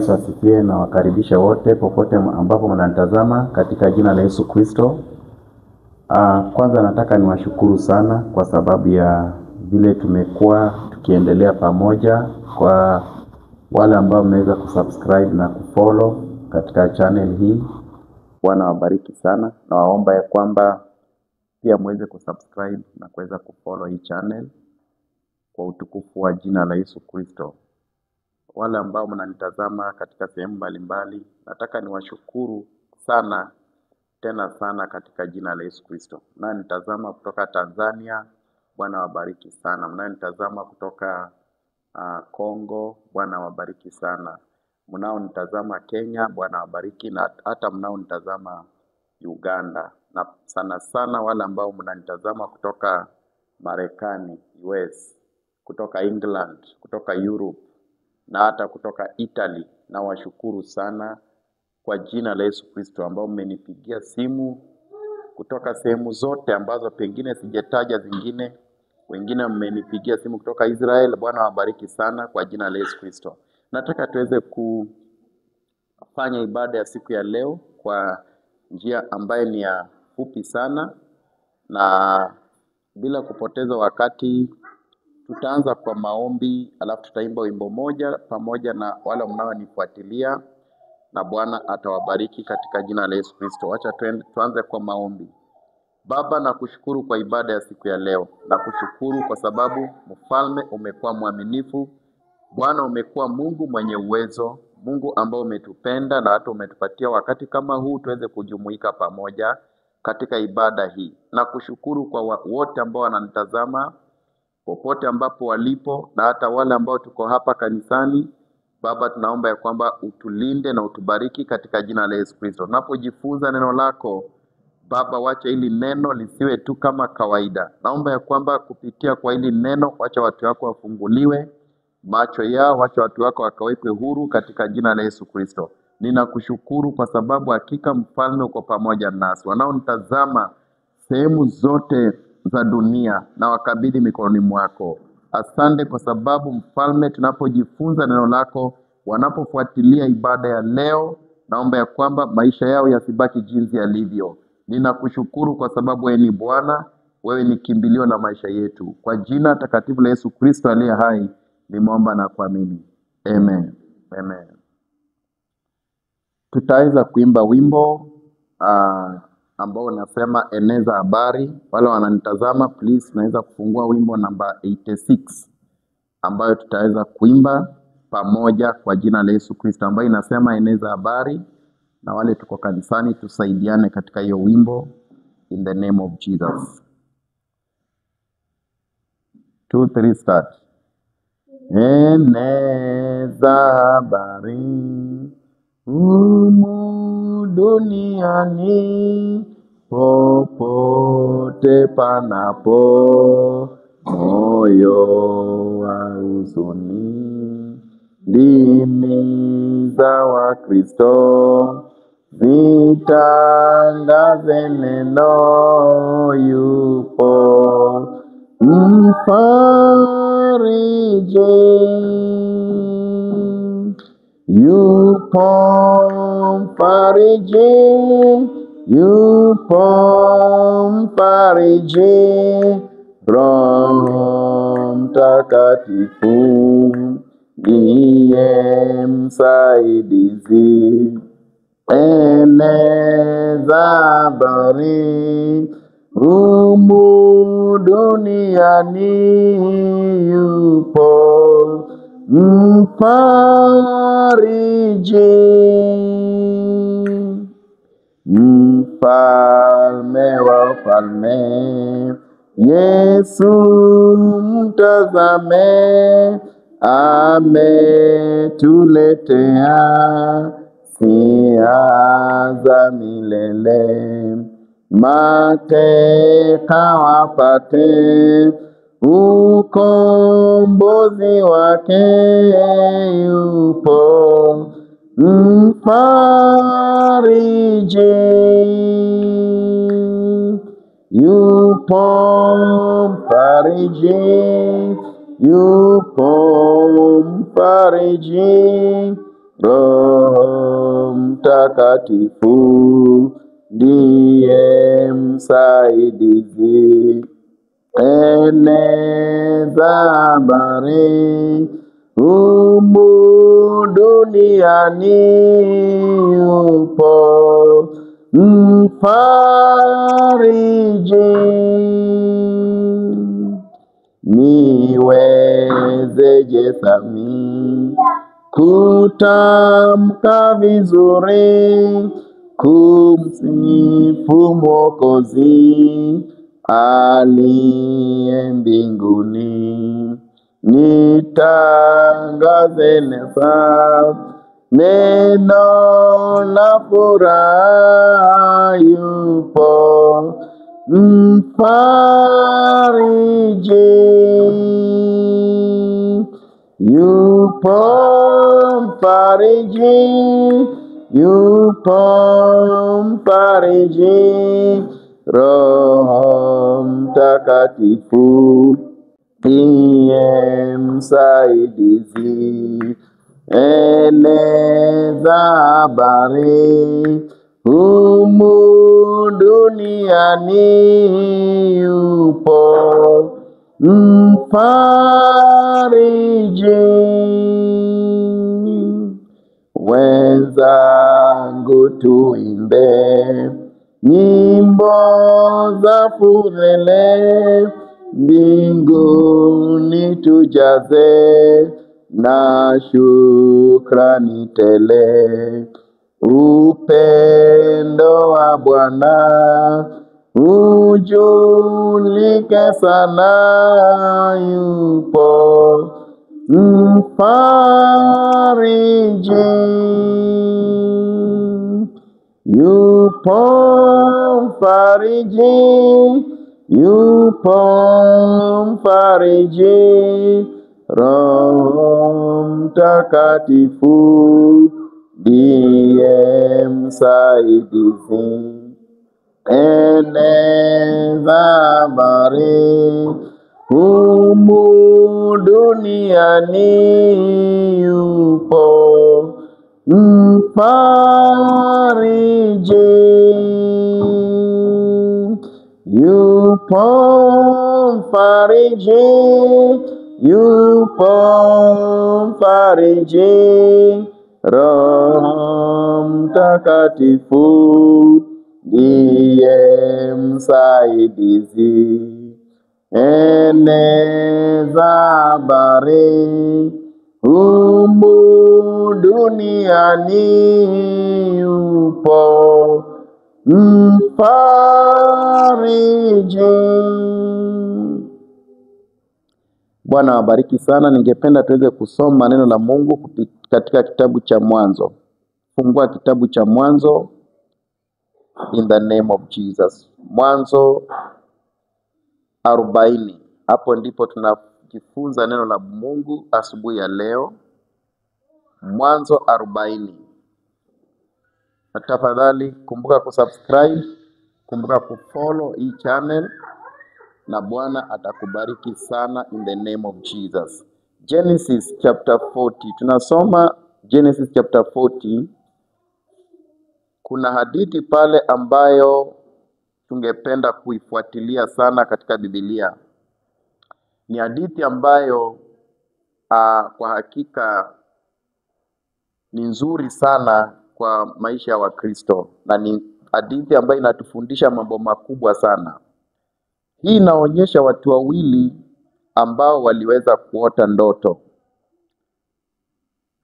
Yesu asifiwe, na wakaribisha wote popote ambapo mnanitazama katika jina la Yesu Kristo. Kwanza nataka niwashukuru sana kwa sababu ya vile tumekuwa tukiendelea pamoja. Kwa wale ambao mmeweza kusubscribe na kufollow katika channel hii, Bwana wabariki sana. Na waomba ya kwamba pia muweze kusubscribe na kuweza kufollow hii channel kwa utukufu wa jina la Yesu Kristo. Wale ambao mnanitazama katika sehemu mbalimbali, nataka niwashukuru sana tena sana katika jina la Yesu Kristo. Mnanitazama kutoka Tanzania, Bwana wabariki sana. Mnanitazama kutoka Kongo, Bwana wabariki sana. Mnaonitazama Kenya, Bwana wabariki, na hata mnaonitazama Uganda, na sana sana wale ambao mnanitazama kutoka Marekani, US, kutoka England, kutoka Europe, na hata kutoka Italy. Na washukuru sana kwa jina la Yesu Kristo, ambao mmenipigia simu kutoka sehemu zote ambazo pengine sijataja zingine. Wengine mmenipigia simu kutoka Israel. Bwana wabariki sana kwa jina la Yesu Kristo. Nataka tuweze kufanya ibada ya siku ya leo kwa njia ambayo ni ya fupi sana, na bila kupoteza wakati tutaanza kwa maombi, alafu tutaimba wimbo moja pamoja na wale mnaonifuatilia, na Bwana atawabariki katika jina la Yesu Kristo. Acha tuanze kwa maombi. Baba, nakushukuru kwa ibada ya siku ya leo. Nakushukuru kwa sababu Mfalme umekuwa mwaminifu. Bwana umekuwa Mungu mwenye uwezo, Mungu ambao umetupenda na hata umetupatia wakati kama huu tuweze kujumuika pamoja katika ibada hii. Nakushukuru kwa wote ambao wananitazama popote ambapo walipo, na hata wale ambao tuko hapa kanisani. Baba, tunaomba ya kwamba utulinde na utubariki katika jina la Yesu Kristo. Tunapojifunza neno lako Baba, wacha hili neno lisiwe tu kama kawaida. Naomba ya kwamba kupitia kwa hili neno, wacha watu wako wafunguliwe macho yao, wacha watu wako wakawekwe huru katika jina la Yesu Kristo. Ninakushukuru kwa sababu hakika Mfalme uko pamoja nasi. Wanaonitazama sehemu zote za dunia na wakabidhi mikononi mwako. Asante kwa sababu Mfalme, tunapojifunza neno lako, wanapofuatilia ibada ya leo, naomba ya kwamba maisha yao yasibaki jinsi yalivyo. Ninakushukuru kwa sababu wewe ni Bwana, wewe ni kimbilio la maisha yetu. Kwa jina takatifu la Yesu Kristo aliye hai, nimeomba na kuamini. Amen. Amen. Tutaweza kuimba wimbo ambao unasema eneza habari. Wale wananitazama, please naweza kufungua wimbo namba 86 ambayo tutaweza kuimba pamoja kwa jina la Yesu Kristo, ambayo inasema eneza habari. Na wale tuko kanisani tusaidiane katika hiyo wimbo, in the name of Jesus. 2 3 start. Eneza habari humu duniani, popote panapo moyo wa huzuni. Ndimi za Wakristo zitangaze neno, yupo mfariji, yupo mfariji, yupo mfariji, Roho Mtakatifu ndiye msaidizi. Eneza habari humu duniani, yupo mfariji, Mfalme wa wafalme, Yesu mtazame, ametuletea siha za milele. Mateka wapate ukombozi wake, yupo mfariji, yupo mfariji, yupo mfariji, Roho Mtakatifu ndiye msaidizi. Eneza habari humu duniani, yupo mfariji. Niwezeje sami kutamka vizuri kumsifu Mwokozi aliye mbinguni. Nitangaze neno la furaha, yupo mfariji. Yupo mfariji, yupo mfariji, Roho Mtakatifu ndiye msaidizi. Eneza habari humu duniani, yupo mfariji. Wenzangu tuimbe nyimbo za furaha, mbinguni tujaze na shukrani tele. Upendo wa Bwana ujulike sana, yupo mfariji. Yupo mfariji, yupo mfariji, Roho Mtakatifu ndiye msaidizi. Eneza habari humu duniani, yupo mfariji. Yupo mfariji, yupo mfariji, Roho Mtakatifu ndiye msaidizi. Eneza habari humu duniani, yupo mfariji. Bwana wabariki sana. Ningependa tuweze kusoma neno la Mungu katika kitabu cha Mwanzo. Fungua kitabu cha Mwanzo in the name of Jesus. Mwanzo 40. Hapo ndipo tunajifunza neno la Mungu asubuhi ya leo. Mwanzo 40. Na tafadhali kumbuka kusubscribe, kumbuka kufollow hii channel, na Bwana atakubariki sana in the name of Jesus. Genesis chapter 40. Tunasoma Genesis chapter 40. Kuna hadithi pale ambayo tungependa kuifuatilia sana katika Biblia. Ni hadithi ambayo kwa hakika ni nzuri sana kwa maisha ya Wakristo, na ni hadithi ambayo inatufundisha mambo makubwa sana. Hii inaonyesha watu wawili ambao waliweza kuota ndoto.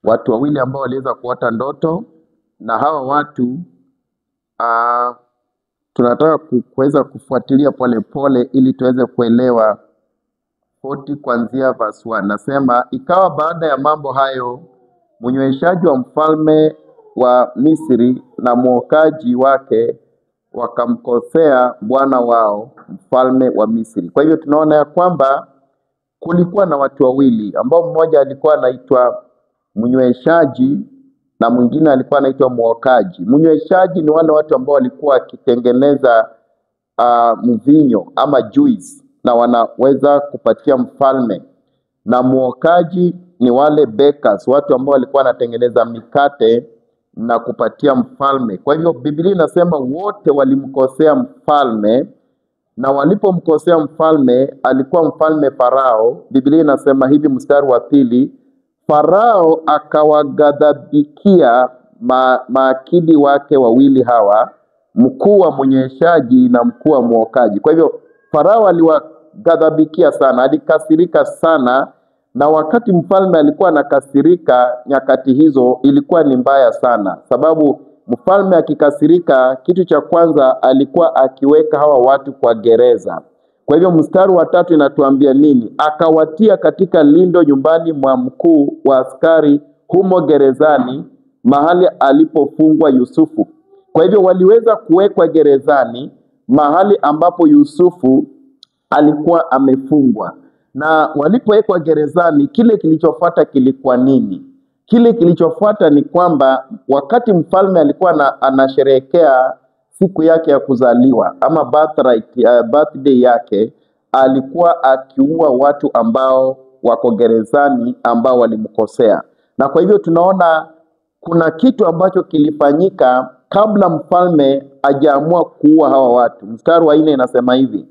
Watu wawili ambao waliweza kuota ndoto, na hawa watu tunataka kuweza kufuatilia pole pole ili tuweze kuelewa 40 kuanzia verse 1. Nasema, ikawa baada ya mambo hayo, mnyweshaji wa mfalme wa Misri na mwokaji wake wakamkosea bwana wao mfalme wa Misri. Kwa hivyo tunaona ya kwamba kulikuwa na watu wawili ambao mmoja alikuwa anaitwa mnyweshaji na mwingine alikuwa anaitwa mwokaji. Mnyweshaji ni wale watu ambao walikuwa wakitengeneza mvinyo ama juice na wanaweza kupatia mfalme, na mwokaji ni wale bakers, watu ambao walikuwa wanatengeneza mikate na kupatia mfalme. Kwa hivyo Biblia inasema wote walimkosea mfalme, na walipomkosea mfalme, alikuwa mfalme Farao. Biblia inasema hivi, mstari wa 2, Farao akawaghadhabikia maakidi wake wawili hawa, mkuu wa mnyweshaji na mkuu wa mwokaji. Kwa hivyo Farao aliwaghadhabikia sana, alikasirika sana, na wakati mfalme alikuwa anakasirika nyakati hizo ilikuwa ni mbaya sana, sababu mfalme akikasirika, kitu cha kwanza alikuwa akiweka hawa watu kwa gereza. Kwa hivyo mstari wa 3 inatuambia nini? Akawatia katika lindo nyumbani mwa mkuu wa askari humo gerezani, mahali alipofungwa Yusufu. Kwa hivyo waliweza kuwekwa gerezani mahali ambapo Yusufu alikuwa amefungwa. Na walipowekwa gerezani, kile kilichofuata kilikuwa nini? Kile kilichofuata ni kwamba wakati mfalme alikuwa anasherehekea siku yake ya kuzaliwa ama birthday yake, alikuwa akiua watu ambao wako gerezani ambao walimkosea. Na kwa hivyo tunaona kuna kitu ambacho kilifanyika kabla mfalme hajaamua kuua hawa watu. Mstari wa 4 inasema hivi,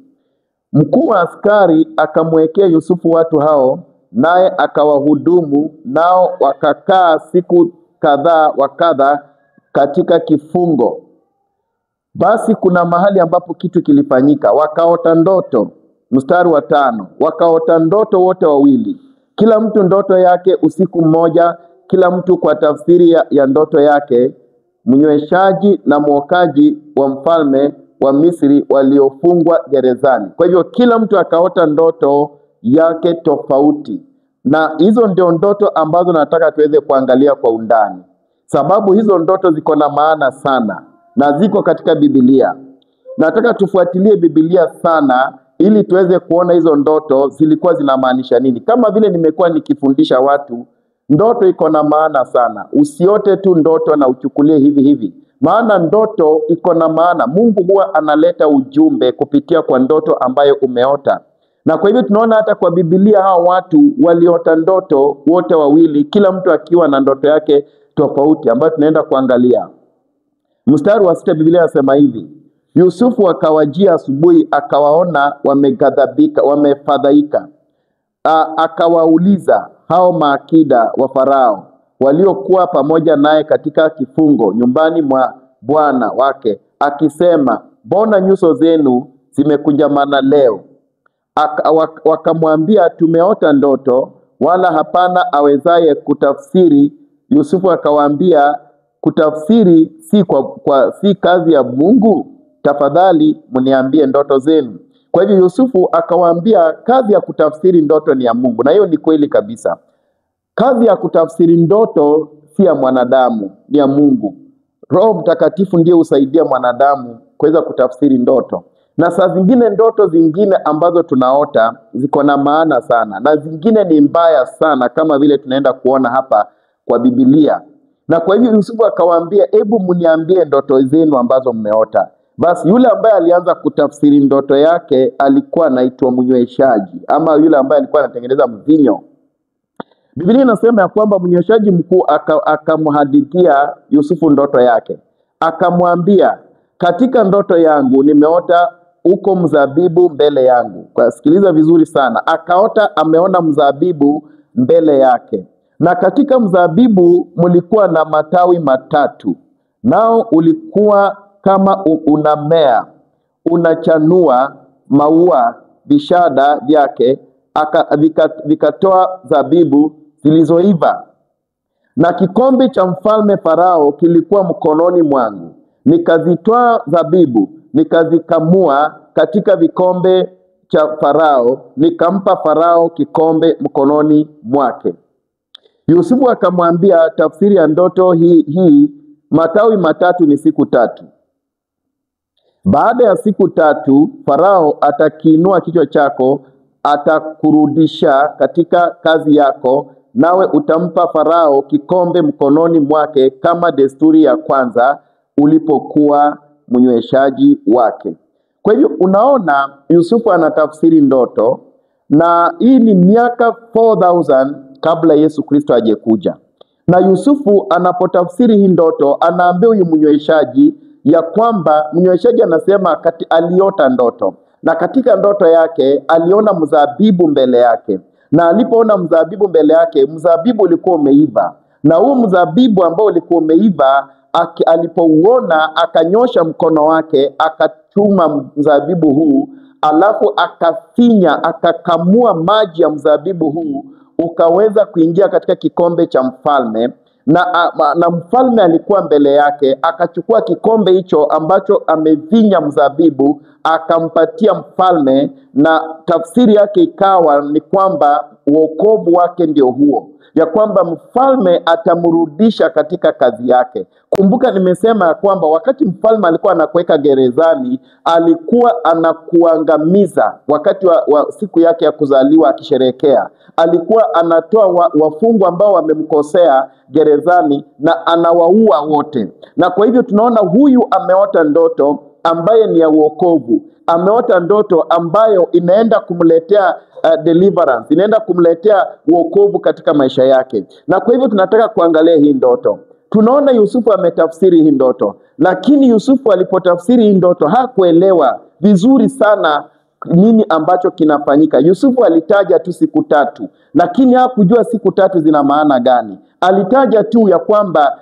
mkuu wa askari akamwekea Yusufu watu hao, naye akawahudumu nao, wakakaa siku kadhaa wa kadha katika kifungo. Basi kuna mahali ambapo kitu kilifanyika, wakaota ndoto. Mstari wa 5, wakaota ndoto wote wawili, kila mtu ndoto yake usiku mmoja, kila mtu kwa tafsiri ya ndoto yake, mnyweshaji na mwokaji wa mfalme wa Misri waliofungwa gerezani. Kwa hivyo kila mtu akaota ndoto yake tofauti, na hizo ndio ndoto ambazo nataka tuweze kuangalia kwa undani, sababu hizo ndoto ziko na maana sana na ziko katika Biblia. Nataka tufuatilie Biblia sana ili tuweze kuona hizo ndoto zilikuwa zinamaanisha nini. Kama vile nimekuwa nikifundisha watu, ndoto iko na maana sana. Usiote tu ndoto na uchukulie hivi hivi, maana ndoto iko na maana. Mungu huwa analeta ujumbe kupitia kwa ndoto ambayo umeota. Na kwa hivyo tunaona hata kwa Biblia hao watu waliota ndoto wote wawili, kila mtu akiwa na ndoto yake tofauti ambayo tunaenda kuangalia. Mstari wa 6 Biblia inasema hivi, Yusufu akawajia asubuhi, akawaona wameghadhabika, wamefadhaika. Akawauliza hao maakida wa Farao waliokuwa pamoja naye katika kifungo nyumbani mwa bwana wake, akisema, mbona nyuso zenu zimekunjamana leo? Wakamwambia, tumeota ndoto, wala hapana awezaye kutafsiri. Yusufu akawaambia, kutafsiri si kazi ya Mungu? Tafadhali mniambie ndoto zenu. Kwa hivyo Yusufu akawaambia kazi ya kutafsiri ndoto ni ya Mungu, na hiyo ni kweli kabisa. Kazi ya kutafsiri ndoto si ya mwanadamu, ni ya Mungu. Roho Mtakatifu ndiye husaidia mwanadamu kuweza kutafsiri ndoto. Na saa zingine ndoto zingine ambazo tunaota ziko na maana sana, na zingine ni mbaya sana, kama vile tunaenda kuona hapa kwa Biblia. Na kwa hivyo Yusufu akawaambia, hebu mniambie ndoto zenu ambazo mmeota. Basi yule ambaye alianza kutafsiri ndoto yake alikuwa anaitwa mnyweshaji, ama yule ambaye alikuwa anatengeneza mvinyo. Biblia inasema ya kwamba mnyweshaji mkuu akamhadithia Yusufu ndoto yake. Akamwambia, katika ndoto yangu nimeota uko mzabibu mbele yangu. Kwa sikiliza vizuri sana. Akaota ameona mzabibu mbele yake. Na katika mzabibu mlikuwa na matawi matatu. Nao ulikuwa kama unamea, unachanua maua, vishada vyake, vikatoa zabibu zilizoiva. Na kikombe cha mfalme Farao kilikuwa mkononi mwangu. Nikazitoa zabibu, nikazikamua katika vikombe cha Farao, nikampa Farao kikombe mkononi mwake. Yusufu akamwambia, tafsiri ya ndoto hii, matawi matatu ni siku 3. Baada ya siku 3 Farao atakiinua kichwa chako, atakurudisha katika kazi yako, nawe utampa Farao kikombe mkononi mwake kama desturi ya kwanza ulipokuwa mnyweshaji wake. Kwa hivyo unaona Yusufu anatafsiri ndoto, na hii ni miaka 4000 kabla Yesu Kristo ajekuja. Na Yusufu anapotafsiri hii ndoto, anaambia huyu mnyweshaji ya kwamba, mnyweshaji anasema aliota ndoto, na katika ndoto yake aliona mzabibu mbele yake, na alipoona mzabibu mbele yake, mzabibu ulikuwa umeiva, na huu mzabibu ambao ulikuwa umeiva alipouona akanyosha mkono wake akachuma mzabibu huu, alafu akafinya akakamua maji ya mzabibu huu ukaweza kuingia katika kikombe cha mfalme, na mfalme alikuwa mbele yake, akachukua kikombe hicho ambacho amevinya mzabibu akampatia mfalme, na tafsiri yake ikawa ni kwamba wokovu wake ndio huo, ya kwamba mfalme atamrudisha katika kazi yake. Kumbuka nimesema ya kwamba wakati mfalme alikuwa anakuweka gerezani, alikuwa anakuangamiza wakati wa siku yake ya kuzaliwa akisherehekea. Alikuwa anatoa wafungwa ambao wamemkosea gerezani na anawaua wote. Na kwa hivyo tunaona huyu ameota ndoto ambaye ni ya wokovu. Ameota ndoto ambayo inaenda kumletea deliverance, inaenda kumletea wokovu katika maisha yake. Na kwa hivyo tunataka kuangalia hii ndoto. Tunaona Yusufu ametafsiri hii ndoto, lakini Yusufu alipotafsiri hii ndoto hakuelewa vizuri sana nini ambacho kinafanyika. Yusufu alitaja tu siku tatu, lakini hakujua siku tatu zina maana gani. Alitaja tu ya kwamba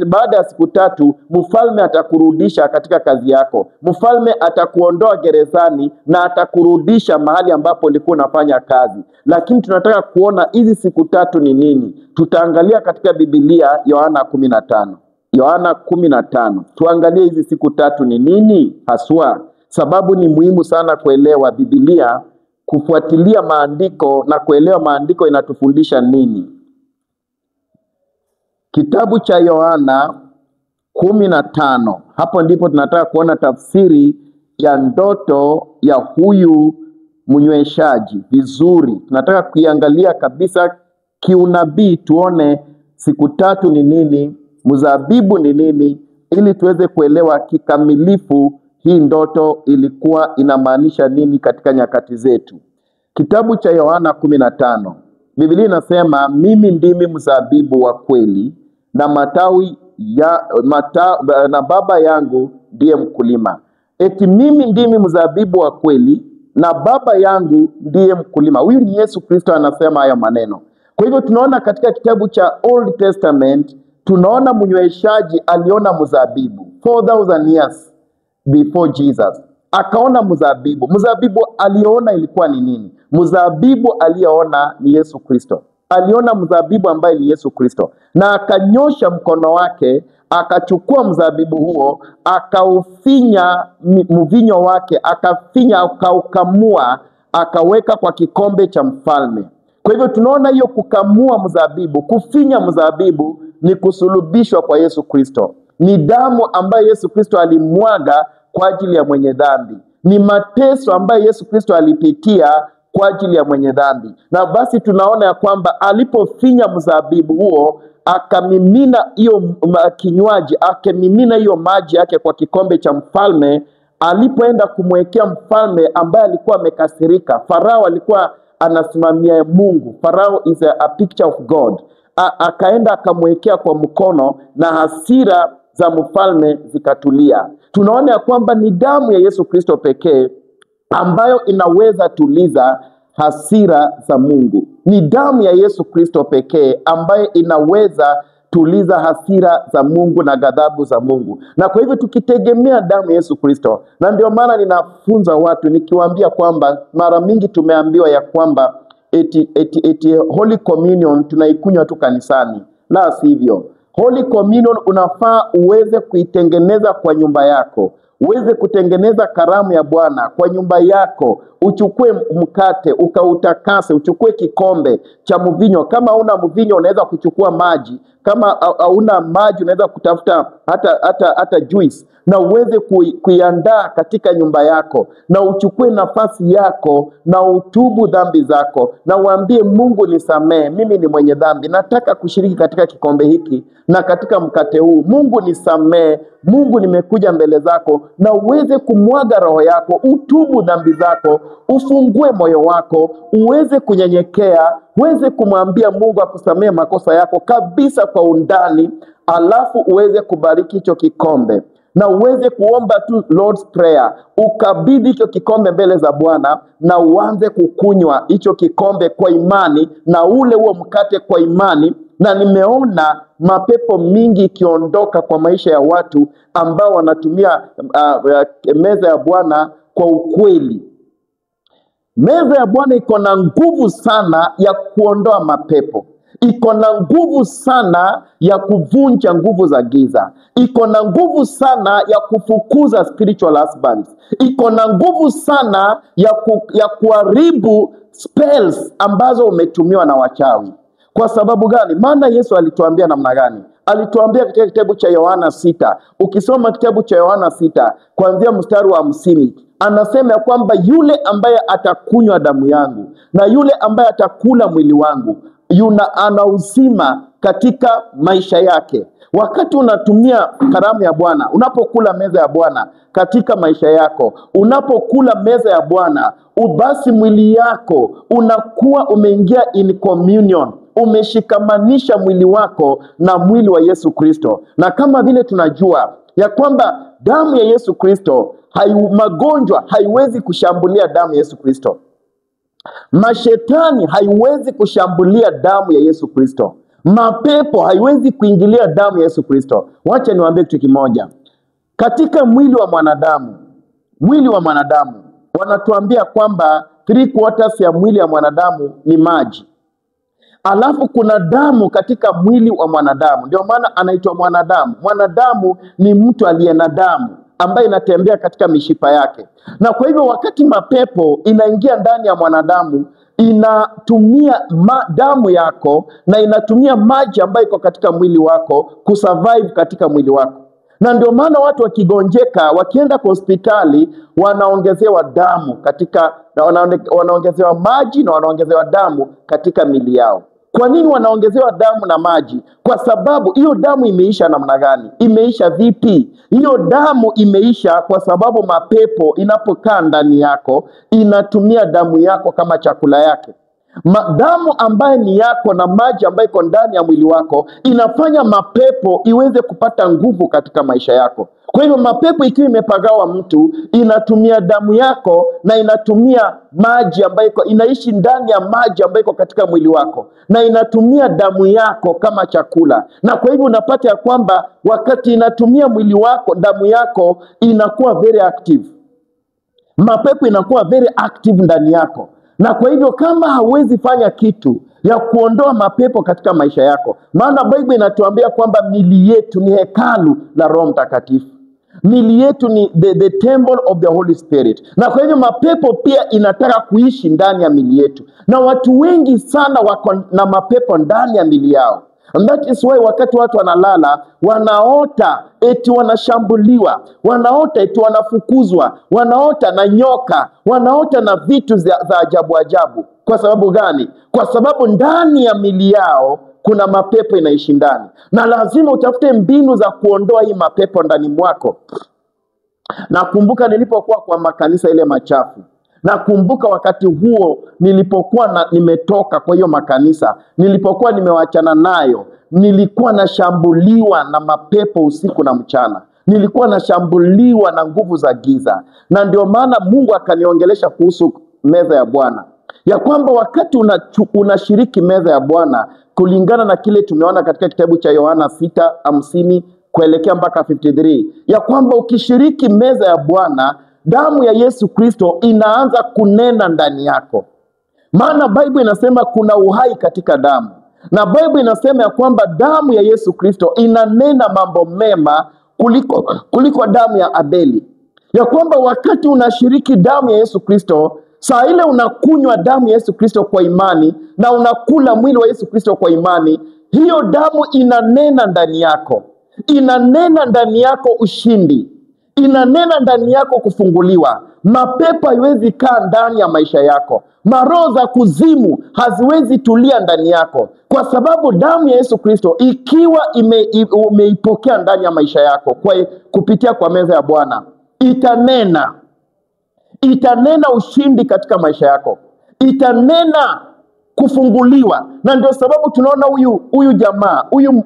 baada ya siku tatu mfalme atakurudisha katika kazi yako, mfalme atakuondoa gerezani na atakurudisha mahali ambapo ulikuwa unafanya kazi. Lakini tunataka kuona hizi siku tatu ni nini. Tutaangalia katika Biblia Yohana 15. Yohana 15. Tuangalie hizi siku tatu ni nini haswa, sababu ni muhimu sana kuelewa Biblia, kufuatilia maandiko na kuelewa maandiko inatufundisha nini. Kitabu cha Yohana 15. Hapo ndipo tunataka kuona tafsiri ya ndoto ya huyu mnyweshaji vizuri. Tunataka kuiangalia kabisa kiunabii, tuone siku tatu ni nini, mzabibu ni nini, ili tuweze kuelewa kikamilifu hii ndoto ilikuwa inamaanisha nini katika nyakati zetu. Kitabu cha Yohana 15. Biblia inasema, mimi ndimi mzabibu wa kweli na na Baba yangu ndiye mkulima. Eti mimi ndimi mzabibu wa kweli na Baba yangu ndiye mkulima. Huyu ni Yesu Kristo anasema haya maneno. Kwa hivyo tunaona katika kitabu cha Old Testament, tunaona mnyweshaji aliona mzabibu 4000 years before Jesus. Akaona mzabibu. Mzabibu aliona ilikuwa ni nini? Mzabibu aliona ni Yesu Kristo. Aliona mzabibu ambaye ni Yesu Kristo, na akanyosha mkono wake akachukua mzabibu huo akaufinya mvinyo wake, akafinya akaukamua akaweka kwa kikombe cha mfalme. Kwa hivyo tunaona hiyo kukamua mzabibu, kufinya mzabibu ni kusulubishwa kwa Yesu Kristo. Ni damu ambayo Yesu Kristo alimwaga kwa ajili ya mwenye dhambi. Ni mateso ambayo Yesu Kristo alipitia kwa ajili ya mwenye dhambi. Na basi tunaona ya kwamba alipofinya mzabibu huo, akamimina hiyo kinywaji, akamimina hiyo maji yake kwa kikombe cha mfalme. Alipoenda kumwekea mfalme ambaye alikuwa amekasirika, Farao alikuwa anasimamia Mungu. Farao is a picture of God. Akaenda akamwekea kwa mkono na hasira za mfalme zikatulia. Tunaona ya kwamba ni damu ya Yesu Kristo pekee ambayo inaweza tuliza hasira za Mungu. Ni damu ya Yesu Kristo pekee ambayo inaweza tuliza hasira za Mungu na ghadhabu za Mungu. Na kwa hivyo tukitegemea damu ya Yesu Kristo, na ndio maana ninafunza watu nikiwaambia kwamba mara mingi tumeambiwa ya kwamba eti Holy Communion tunaikunywa tu kanisani. La sivyo. Holy Communion unafaa uweze kuitengeneza kwa nyumba yako. Uweze kutengeneza karamu ya Bwana kwa nyumba yako. Uchukue mkate, ukautakase, uchukue kikombe cha mvinyo. Kama una mvinyo unaweza kuchukua maji. Kama hauna maji unaweza kutafuta hata juice, na uweze kuiandaa katika nyumba yako, na uchukue nafasi yako na utubu dhambi zako, na uambie Mungu, nisamee, mimi ni mwenye dhambi, nataka kushiriki katika kikombe hiki na katika mkate huu. Mungu nisamee, Mungu nimekuja mbele zako, na uweze kumwaga roho yako, utubu dhambi zako, ufungue moyo wako, uweze kunyenyekea, uweze kumwambia Mungu akusamehe makosa yako kabisa kwa undani, alafu uweze kubariki hicho kikombe na uweze kuomba tu Lord's Prayer, ukabidhi hicho kikombe mbele za Bwana na uanze kukunywa hicho kikombe kwa imani na ule huo mkate kwa imani. Na nimeona mapepo mingi ikiondoka kwa maisha ya watu ambao wanatumia meza ya Bwana kwa ukweli. Meza ya Bwana iko na nguvu sana ya kuondoa mapepo. Iko na nguvu sana ya kuvunja nguvu za giza. Iko na nguvu sana ya kufukuza spiritual husbands. Iko na nguvu sana ya kuharibu spells ambazo umetumiwa na wachawi. Kwa sababu gani? Maana Yesu alituambia namna gani? Alituambia katika kitabu cha Yohana 6. Ukisoma kitabu cha Yohana 6 kuanzia mstari wa 50, anasema ya kwamba yule ambaye atakunywa damu yangu na yule ambaye atakula mwili wangu ana uzima katika maisha yake. Wakati unatumia karamu ya Bwana, unapokula meza ya Bwana katika maisha yako, unapokula meza ya Bwana, basi mwili yako unakuwa umeingia in communion, umeshikamanisha mwili wako na mwili wa Yesu Kristo. Na kama vile tunajua ya kwamba damu ya Yesu Kristo, magonjwa haiwezi kushambulia damu ya Yesu Kristo. Mashetani haiwezi kushambulia damu ya Yesu Kristo. Mapepo haiwezi kuingilia damu ya Yesu Kristo. Wacha niwaambie kitu kimoja. Katika mwili wa mwanadamu wanatuambia kwamba 3/4 ya mwili wa mwanadamu ni maji. Alafu kuna damu katika mwili wa mwanadamu. Ndio maana anaitwa mwanadamu. Mwanadamu ni mtu aliye na damu ambaye inatembea katika mishipa yake. Na kwa hivyo wakati mapepo inaingia ndani ya mwanadamu, inatumia damu yako na inatumia maji ambayo iko katika mwili wako kusurvive katika mwili wako. Na ndio maana watu wakigonjeka, wakienda kwa hospitali, wanaongezewa damu katika, wanaongezewa maji na wanaongezewa damu katika mili yao. Kwa nini wanaongezewa damu na maji? Kwa sababu hiyo damu imeisha namna gani? Imeisha vipi? Hiyo damu imeisha kwa sababu mapepo inapokaa ndani yako, inatumia damu yako kama chakula yake. Damu ambaye ni yako na maji ambayo iko ndani ya mwili wako inafanya mapepo iweze kupata nguvu katika maisha yako. Kwa hivyo mapepo ikiwa imepagawa mtu, inatumia damu yako na inatumia maji ambayo inaishi ndani ya maji ambayo iko katika mwili wako, na inatumia damu yako kama chakula. Na kwa hivyo unapata ya kwamba wakati inatumia mwili wako, damu yako inakuwa very active. Mapepo inakuwa very active ndani yako. Na kwa hivyo kama hauwezi fanya kitu ya kuondoa mapepo katika maisha yako, maana Biblia inatuambia kwamba mili yetu ni hekalu la Roho Mtakatifu. Mili yetu ni the temple of the Holy Spirit. Na kwa hivyo mapepo pia inataka kuishi ndani ya mili yetu. Na watu wengi sana wako na mapepo ndani ya mili yao. And that is why wakati watu wanalala, wanaota eti wanashambuliwa, wanaota eti wanafukuzwa, wanaota na nyoka, wanaota na vitu za ajabu ajabu. Kwa sababu gani? Kwa sababu ndani ya mili yao kuna mapepo inaishi ndani. Na lazima utafute mbinu za kuondoa hii mapepo ndani mwako. Nakumbuka nilipokuwa kwa makanisa ile machafu. Nakumbuka wakati huo nilipokuwa nimetoka kwa hiyo makanisa, nilipokuwa nimewachana nayo, nilikuwa nashambuliwa na mapepo usiku na mchana. Nilikuwa nashambuliwa na nguvu za giza. Na ndio maana Mungu akaniongelesha kuhusu meza ya Bwana. Ya kwamba wakati unashiriki meza ya Bwana, kulingana na kile tumeona katika kitabu cha Yohana 6:50 kuelekea mpaka 53, ya kwamba ukishiriki meza ya Bwana, damu ya Yesu Kristo inaanza kunena ndani yako. Maana Biblia inasema kuna uhai katika damu. Na Biblia inasema ya kwamba damu ya Yesu Kristo inanena mambo mema kuliko damu ya Abeli. Ya kwamba wakati unashiriki damu ya Yesu Kristo, saa ile unakunywa damu ya Yesu Kristo kwa imani na unakula mwili wa Yesu Kristo kwa imani, hiyo damu inanena ndani yako. Inanena ndani yako ushindi. Inanena ndani yako kufunguliwa. Mapepo haiwezi kaa ndani ya maisha yako. Maroho za kuzimu haziwezi tulia ndani yako. Kwa sababu damu ya Yesu Kristo ikiwa umeipokea ndani ya maisha yako kupitia kwa meza ya Bwana, itanena. Itanena ushindi katika maisha yako, itanena kufunguliwa. Na ndio sababu tunaona huyu jamaa, huyu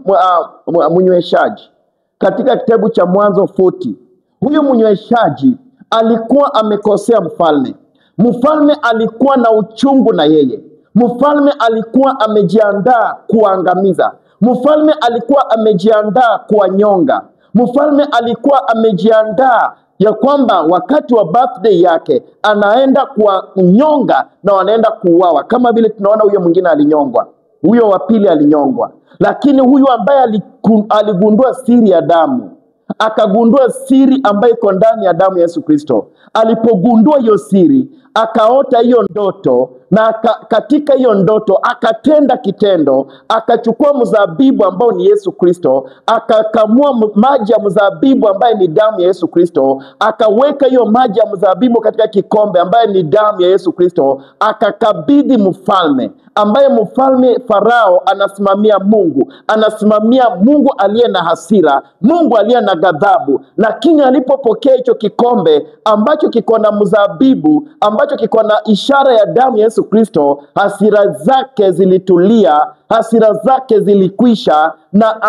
mnyweshaji katika kitabu cha Mwanzo 40. Huyu mnyweshaji alikuwa amekosea mfalme. Mfalme alikuwa na uchungu na yeye. Mfalme alikuwa amejiandaa kuangamiza. Mfalme alikuwa amejiandaa kuwanyonga. Mfalme alikuwa amejiandaa ya kwamba wakati wa birthday yake anaenda kuwanyonga na wanaenda kuuawa, kama vile tunaona huyo mwingine alinyongwa, huyo wa pili alinyongwa. Lakini huyu ambaye aligundua siri ya damu, akagundua siri ambayo iko ndani ya damu ya Yesu Kristo. Alipogundua hiyo siri, akaota hiyo ndoto, na katika hiyo ndoto akatenda kitendo, akachukua mzabibu ambao ni Yesu Kristo, akakamua maji ya mzabibu ambaye ni damu ya Yesu Kristo, akaweka hiyo maji ya mzabibu katika kikombe ambaye ni damu ya Yesu Kristo, akakabidhi mfalme, ambaye mfalme Farao anasimamia Mungu, anasimamia Mungu aliye na hasira, Mungu aliye na ghadhabu. Lakini alipopokea hicho kikombe ambacho kiko na mzabibu, ambacho kiko na ishara ya damu ya Yesu Kristo, hasira zake zilitulia, hasira zake zilikwisha, na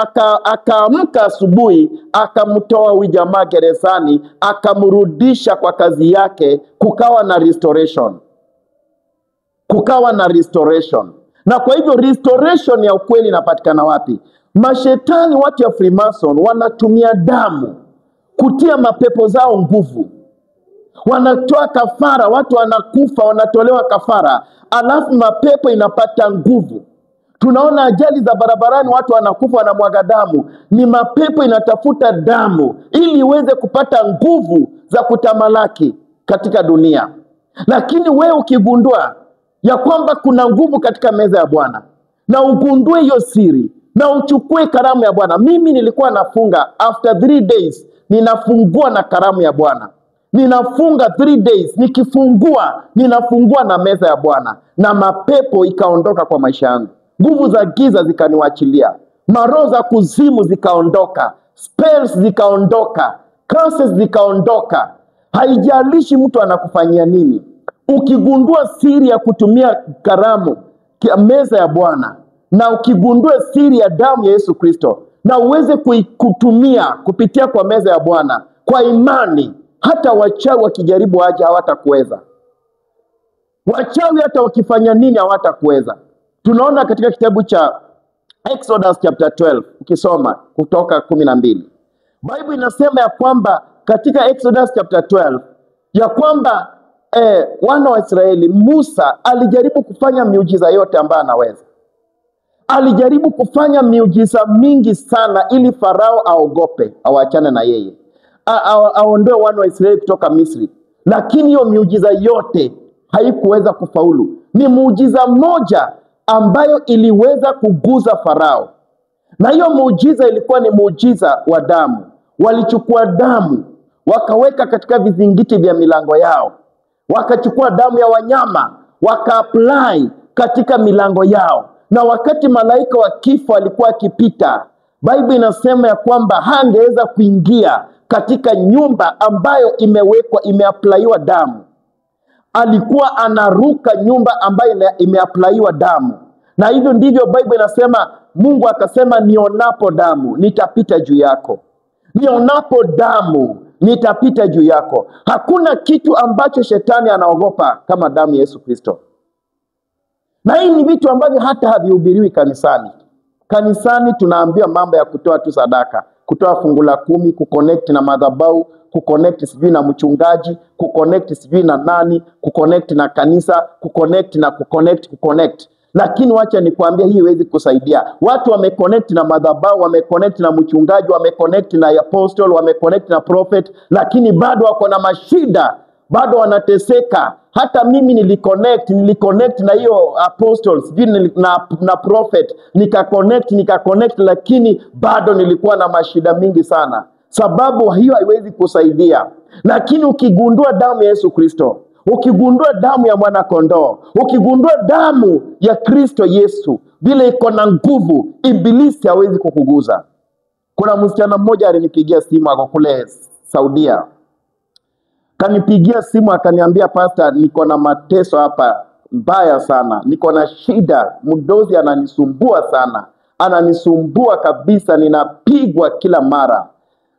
akaamka asubuhi, akamtoa huyu jamaa gerezani, akamrudisha kwa kazi yake. Kukawa na restoration. Kukawa na restoration. Na kwa hivyo restoration ya ukweli inapatikana wapi? Mashetani, watu ya Freemason, wanatumia damu kutia mapepo zao nguvu. Wanatoa kafara, watu wanakufa, wanatolewa kafara, alafu mapepo inapata nguvu. Tunaona ajali za barabarani, watu wanakufa, wanamwaga damu. Ni mapepo inatafuta damu ili iweze kupata nguvu za kutamalaki katika dunia. Lakini wewe ukigundua ya kwamba kuna nguvu katika meza ya Bwana, na ugundue hiyo siri, na uchukue karamu ya Bwana. Mimi nilikuwa nafunga, after 3 days ninafungua na karamu ya Bwana. Ninafunga 3 days, nikifungua ninafungua na meza ya Bwana, na mapepo ikaondoka kwa maisha yangu. Nguvu za giza zikaniwachilia, maroho za kuzimu zikaondoka, spells zikaondoka, curses zikaondoka. Haijalishi mtu anakufanyia nini. Ukigundua siri ya kutumia karamu ya meza ya Bwana, na ukigundua siri ya damu ya Yesu Kristo, na uweze kutumia kupitia kwa meza ya Bwana kwa imani, hata wachawi wakijaribu aje hawatakuweza. Wachawi hata wakifanya nini hawatakuweza. Tunaona katika kitabu cha Exodus chapter 12, ukisoma kutoka 12. Bible inasema ya kwamba katika Exodus chapter 12 ya kwamba wana wa Israeli, Musa alijaribu kufanya miujiza yote ambayo anaweza. Alijaribu kufanya miujiza mingi sana ili Farao aogope, awaachane na yeye, aondoe wana wa Israeli kutoka Misri. Lakini hiyo miujiza yote haikuweza kufaulu. Ni muujiza moja ambayo iliweza kuguza Farao, na hiyo muujiza ilikuwa ni muujiza wa damu. Walichukua damu wakaweka katika vizingiti vya milango yao, wakachukua damu ya wanyama waka-apply katika milango yao, na wakati malaika wa kifo alikuwa akipita, Bible inasema ya kwamba hangeweza kuingia katika nyumba ambayo imeaplaiwa damu. Alikuwa anaruka nyumba ambayo imeaplaiwa damu. Na hivyo ndivyo Bible inasema, Mungu akasema, nionapo damu nitapita juu yako. Nionapo damu nitapita juu yako. Hakuna kitu ambacho shetani anaogopa kama damu ya Yesu Kristo. Na hii ni vitu ambavyo hata havihubiriwi kanisani. Kanisani tunaambiwa mambo ya kutoa tu sadaka, kutoa fungu la 10, kuconnect na madhabahu, kuconnect sijui na mchungaji, kuconnect sijui na nani, kuconnect na kanisa, kuconnect. Lakini wacha nikwambia, hii haiwezi kusaidia. Watu wameconnect na madhabahu, wameconnect na mchungaji, wameconnect na apostle, wameconnect na prophet, lakini bado wako na mashida, bado wanateseka. Hata mimi niliconnect na hiyo apostles, na prophet, nikaconnect, lakini bado nilikuwa na mashida mingi sana. Sababu hiyo haiwezi kusaidia. Lakini ukigundua damu ya Yesu Kristo, ukigundua damu ya mwana kondoo, ukigundua damu ya Kristo Yesu, vile iko na nguvu, ibilisi hawezi kukuguza. Kuna msichana mmoja alinipigia simu, ako kule Saudia. Kanipigia simu akaniambia, pastor, niko na mateso hapa mbaya sana, niko na shida, mdozi ananisumbua sana, ananisumbua kabisa, ninapigwa kila mara.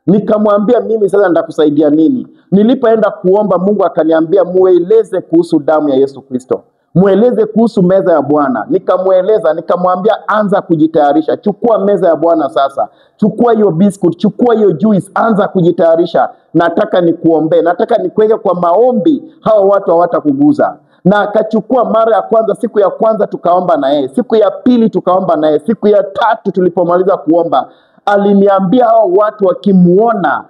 Nikamwambia, mimi sasa nitakusaidia nini? Nilipoenda kuomba, Mungu akaniambia, mueleze kuhusu damu ya Yesu Kristo, mueleze kuhusu meza ya Bwana. Nikamweleza, nikamwambia, anza kujitayarisha, chukua meza ya Bwana sasa, chukua hiyo biscuit, chukua hiyo juice, anza kujitayarisha. Nataka nikuombee, nataka nikuweke kwa maombi, hao watu hawatakuguza. Na akachukua mara ya kwanza, siku ya kwanza tukaomba na yeye, siku ya pili tukaomba na yeye, siku ya tatu tulipomaliza kuomba, aliniambia hao watu wakimuona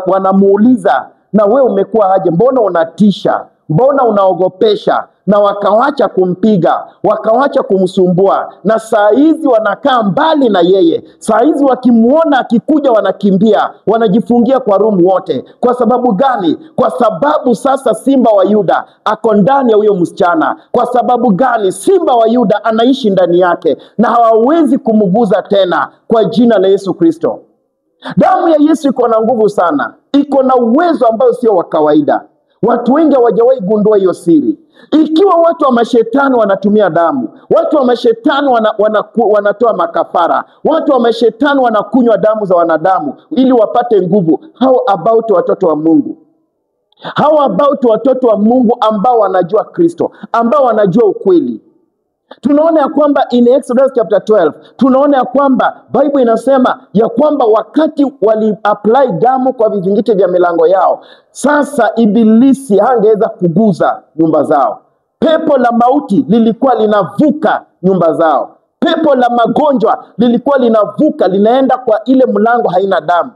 wanamuuliza, na wewe umekuwa aje? Mbona unatisha? Mbona unaogopesha? Na wakawacha kumpiga, wakawacha kumsumbua, na saa hizi wanakaa mbali na yeye. Saa hizi wakimuona akikuja wanakimbia, wanajifungia kwa room wote. Kwa sababu gani? Kwa sababu sasa Simba wa Yuda ako ndani ya huyo msichana. Kwa sababu gani? Simba wa Yuda anaishi ndani yake, na hawawezi kumguza tena, kwa jina la Yesu Kristo. Damu ya Yesu iko na nguvu sana, iko na uwezo ambao sio wa kawaida. Watu wengi hawajawahi gundua hiyo siri. Ikiwa watu wa mashetani wanatumia damu, watu wa mashetani wanatoa makafara, watu wa mashetani wanakunywa damu za wanadamu ili wapate nguvu, how about watoto wa Mungu? How about watoto wa Mungu ambao wanajua Kristo, ambao wanajua ukweli? Tunaona ya kwamba in Exodus chapter 12, tunaona ya kwamba Bible inasema ya kwamba wakati wali apply damu kwa vizingiti vya milango yao, sasa ibilisi hangeweza kuguza nyumba zao. Pepo la mauti lilikuwa linavuka nyumba zao. Pepo la magonjwa lilikuwa linavuka, linaenda kwa ile mlango haina damu.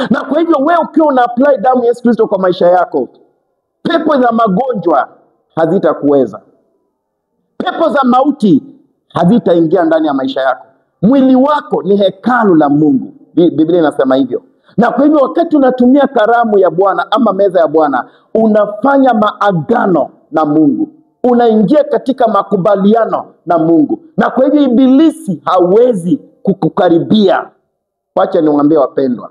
Na kwa hivyo wewe ukiwa una apply damu ya Yesu Kristo kwa maisha yako, pepo za magonjwa hazitakuweza. Pepo za mauti hazitaingia ndani ya maisha yako. Mwili wako ni hekalu la Mungu. Biblia inasema hivyo. Na kwa hivyo wakati unatumia karamu ya Bwana ama meza ya Bwana, unafanya maagano na Mungu. Unaingia katika makubaliano na Mungu. Na kwa hivyo ibilisi hawezi kukukaribia. Wacha niwaambie wapendwa,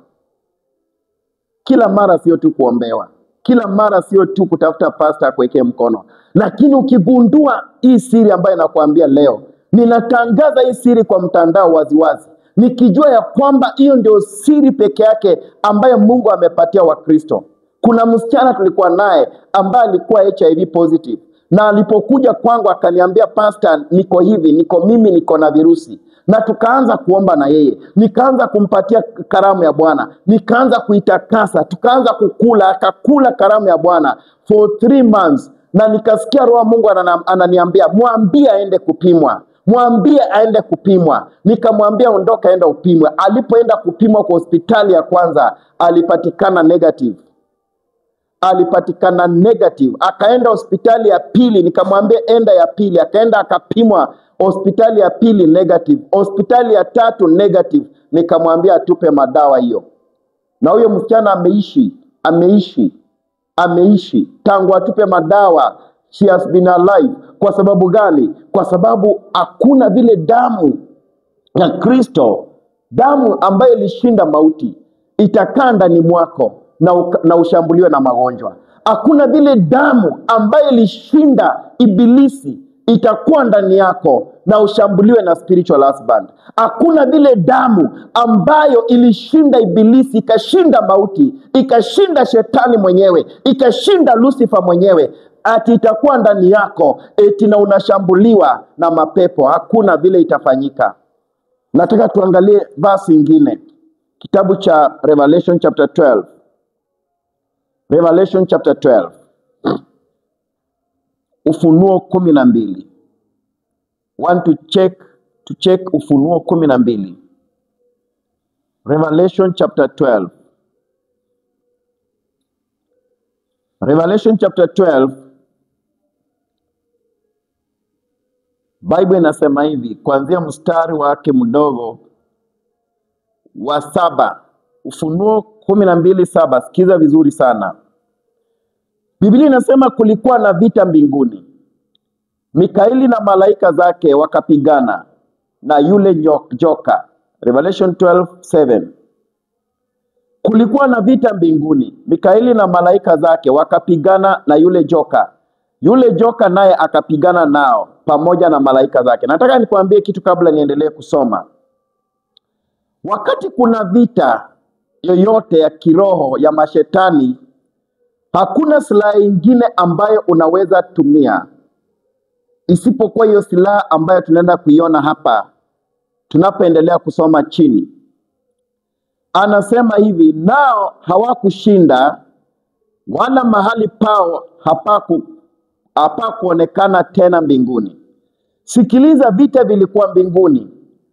kila mara sio tu kuombewa, kila mara sio tu kutafuta pastor akuwekee mkono. Lakini ukigundua hii siri ambayo nakuambia leo, ninatangaza hii siri kwa mtandao waziwazi, nikijua ya kwamba hiyo ndio siri peke yake ambayo Mungu amepatia Wakristo. Kuna msichana tulikuwa naye ambaye alikuwa HIV positive, na alipokuja kwangu akaniambia, pastor, niko hivi, niko na virusi. Na tukaanza kuomba na yeye, nikaanza kumpatia karamu ya Bwana, nikaanza kuitakasa, tukaanza kukula, akakula karamu ya Bwana for 3 months. Na nikasikia Roho Mungu ananiambia, mwambie aende kupimwa, mwambie aende kupimwa. Nikamwambia, ondoka, enda upimwe. Alipoenda kupimwa kwa hospitali ya kwanza, alipatikana negative. Akaenda hospitali ya pili, nikamwambia enda ya pili. Akaenda akapimwa hospitali ya pili, negative. Hospitali ya tatu, negative. Nikamwambia atupe madawa hiyo. Na huyo msichana ameishi tangu atupe madawa. She has been alive. Kwa sababu gani? Kwa sababu hakuna vile damu ya Kristo, damu ambayo ilishinda mauti, itakaa ndani mwako na ushambuliwe na magonjwa. Hakuna vile damu ambayo ilishinda ibilisi itakuwa ndani yako na ushambuliwe na spiritual husband. Hakuna vile damu ambayo ilishinda ibilisi, ikashinda mauti, ikashinda shetani mwenyewe, ikashinda Lucifer mwenyewe, ati itakuwa ndani yako eti na unashambuliwa na mapepo. Hakuna vile itafanyika. Nataka tuangalie verse nyingine, kitabu cha Revelation chapter 12. Revelation chapter 12. Ufunuo 12. Want to check Ufunuo 12. Revelation chapter 12. Revelation chapter 12. Bible inasema hivi, kuanzia mstari wake mdogo wa 7. Ufunuo 12:7. Sikiza vizuri sana. Biblia inasema kulikuwa na vita mbinguni. Mikaeli na malaika zake wakapigana na yule joka. Revelation 12:7. kulikuwa na vita mbinguni. Mikaeli na malaika zake wakapigana na yule joka. Yule joka naye akapigana nao pamoja na malaika zake. Nataka nikuambie kitu kabla niendelee kusoma. Wakati kuna vita yoyote ya kiroho ya mashetani, hakuna silaha ingine ambayo unaweza tumia isipokuwa hiyo silaha ambayo tunaenda kuiona hapa tunapoendelea kusoma chini. Anasema hivi, nao hawakushinda wala mahali pao hapakuonekana tena mbinguni. Sikiliza, vita vilikuwa mbinguni,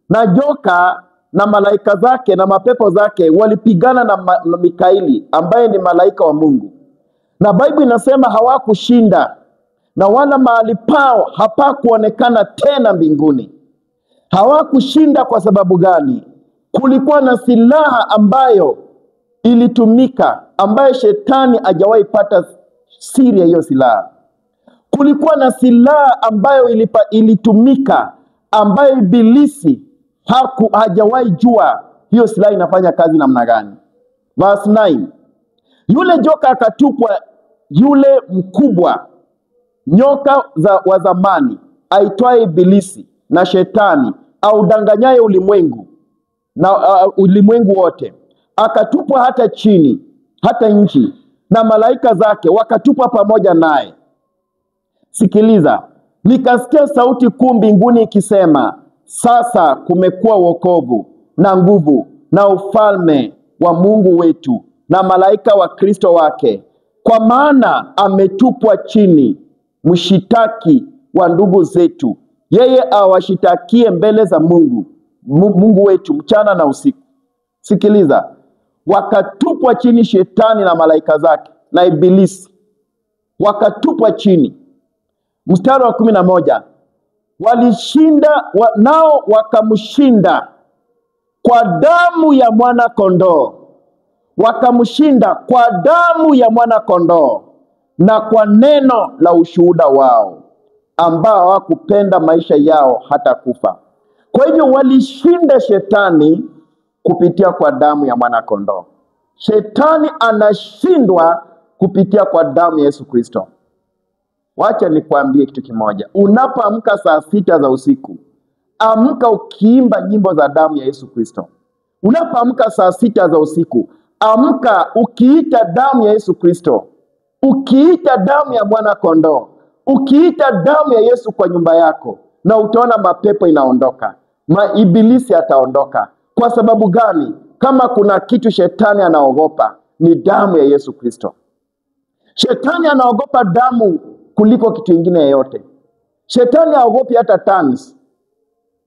na joka na malaika zake na mapepo zake walipigana na Mikaeli ambaye ni malaika wa Mungu, na Biblia inasema hawakushinda na wala mahali pao hapakuonekana tena mbinguni. Hawakushinda kwa sababu gani? Kulikuwa na silaha ambayo ilitumika, ambayo shetani hajawahi pata siri ya hiyo silaha. Kulikuwa na silaha ambayo ilitumika, ambayo ibilisi hajawahi jua hiyo silaha inafanya kazi namna gani. Verse 9. Yule joka akatupwa, yule mkubwa nyoka wa zamani aitwaye ibilisi na shetani, audanganyaye ulimwengu na ulimwengu wote, akatupwa hata chini, hata nchi, na malaika zake wakatupwa pamoja naye. Sikiliza, nikasikia sauti kuu mbinguni ikisema, sasa kumekuwa wokovu na nguvu na ufalme wa Mungu wetu na malaika wa Kristo wake, kwa maana ametupwa chini mshitaki wa ndugu zetu, yeye awashitakie mbele za Mungu wetu mchana na usiku. Sikiliza, wakatupwa chini shetani na malaika zake na ibilisi, wakatupwa chini. Mstari wa 11, walishinda nao wakamshinda kwa damu ya mwana kondoo. Wakamshinda kwa damu ya mwana kondoo na kwa neno la ushuhuda wao, ambao hawakupenda maisha yao hata kufa. Kwa hivyo walishinda shetani kupitia kwa damu ya mwana kondoo. Shetani anashindwa kupitia kwa damu ya Yesu Kristo. Wacha nikwambie kitu kimoja. Unapoamka saa 6 za usiku, amka ukiimba nyimbo za damu ya Yesu Kristo. Unapoamka saa 6 za usiku, amka ukiita damu ya Yesu Kristo, ukiita damu ya mwana kondoo, ukiita damu ya Yesu kwa nyumba yako, na utaona mapepo inaondoka, ibilisi ataondoka. Kwa sababu gani? Kama kuna kitu shetani anaogopa, ni damu ya Yesu Kristo. Shetani anaogopa damu kuliko kitu kingine yoyote. Shetani haogopi hata tongues.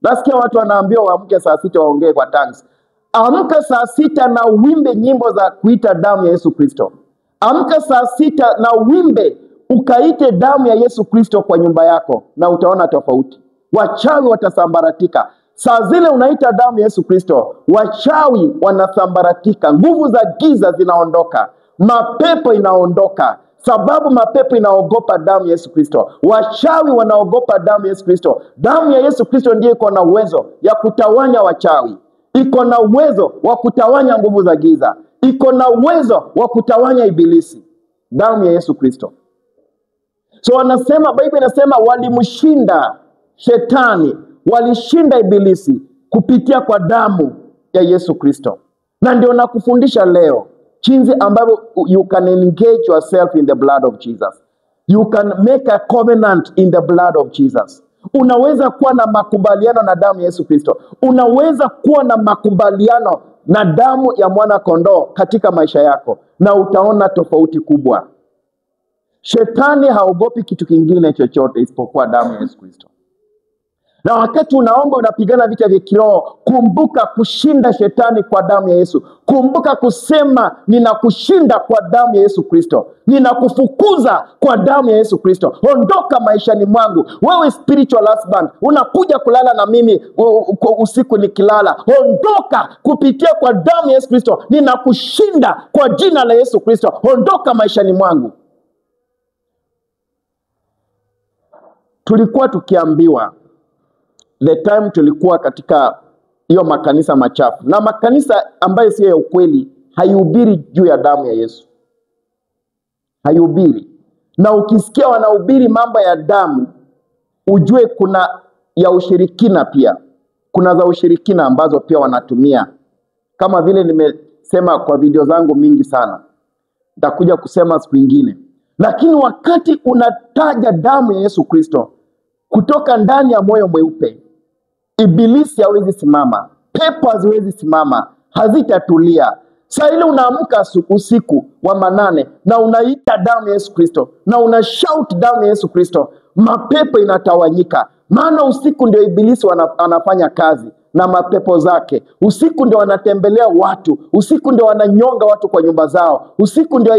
Nasikia watu wanaambiwa waamke saa 6 waongee kwa tongues. Amka saa 6 na uimbe nyimbo za kuita damu ya Yesu Kristo. Amka saa 6 na uimbe ukaite damu ya Yesu Kristo kwa nyumba yako, na utaona tofauti. Wachawi watasambaratika. Saa zile unaita damu ya Yesu Kristo, wachawi wanasambaratika, nguvu za giza zinaondoka, mapepo inaondoka, sababu mapepo inaogopa damu ya Yesu Kristo. Wachawi wanaogopa damu ya Yesu Kristo. Damu ya Yesu Kristo ndiyo iko na uwezo ya kutawanya wachawi, iko na uwezo wa kutawanya nguvu za giza, iko na uwezo wa kutawanya ibilisi. Damu ya Yesu Kristo. So wanasema, Biblia inasema walimshinda shetani, walishinda ibilisi kupitia kwa damu ya Yesu Kristo. Na ndio nakufundisha leo jinsi ambavyo you can engage yourself in the blood of Jesus. You can make a covenant in the blood of Jesus. Unaweza kuwa na makubaliano na damu ya Yesu Kristo. Unaweza kuwa na makubaliano na damu ya mwana kondoo katika maisha yako, na utaona tofauti kubwa. Shetani haogopi kitu kingine chochote isipokuwa damu ya Yesu Kristo. Na wakati unaomba, unapigana vita vya kiroho, kumbuka kushinda shetani kwa damu ya Yesu. Kumbuka kusema, ninakushinda kwa damu ya Yesu Kristo. Ninakufukuza kwa damu ya Yesu Kristo. Ondoka maishani mwangu. Wewe spiritual husband, unakuja kulala na mimi usiku nikilala. Ondoka kupitia kwa damu ya Yesu Kristo. Ninakushinda kwa jina la Yesu Kristo. Ondoka maishani mwangu. Tulikuwa tukiambiwa the time tulikuwa katika hiyo makanisa machafu na makanisa ambayo sio ya ukweli, haihubiri juu ya damu ya Yesu, haihubiri. Na ukisikia wanahubiri mambo ya damu, ujue kuna ya ushirikina pia. Kuna za ushirikina ambazo pia wanatumia, kama vile nimesema kwa video zangu mingi sana, nitakuja kusema siku nyingine. Lakini wakati unataja damu ya Yesu Kristo kutoka ndani ya moyo mweupe, ibilisi hawezi simama, pepo haziwezi simama, hazitatulia. Saa ile unaamka usiku wa manane na unaita damu ya Yesu Kristo na una shout damu ya Yesu Kristo, mapepo inatawanyika. Maana usiku ndio ibilisi anafanya kazi na mapepo zake. Usiku ndio wanatembelea watu, usiku ndio wananyonga watu kwa nyumba zao, usiku ndio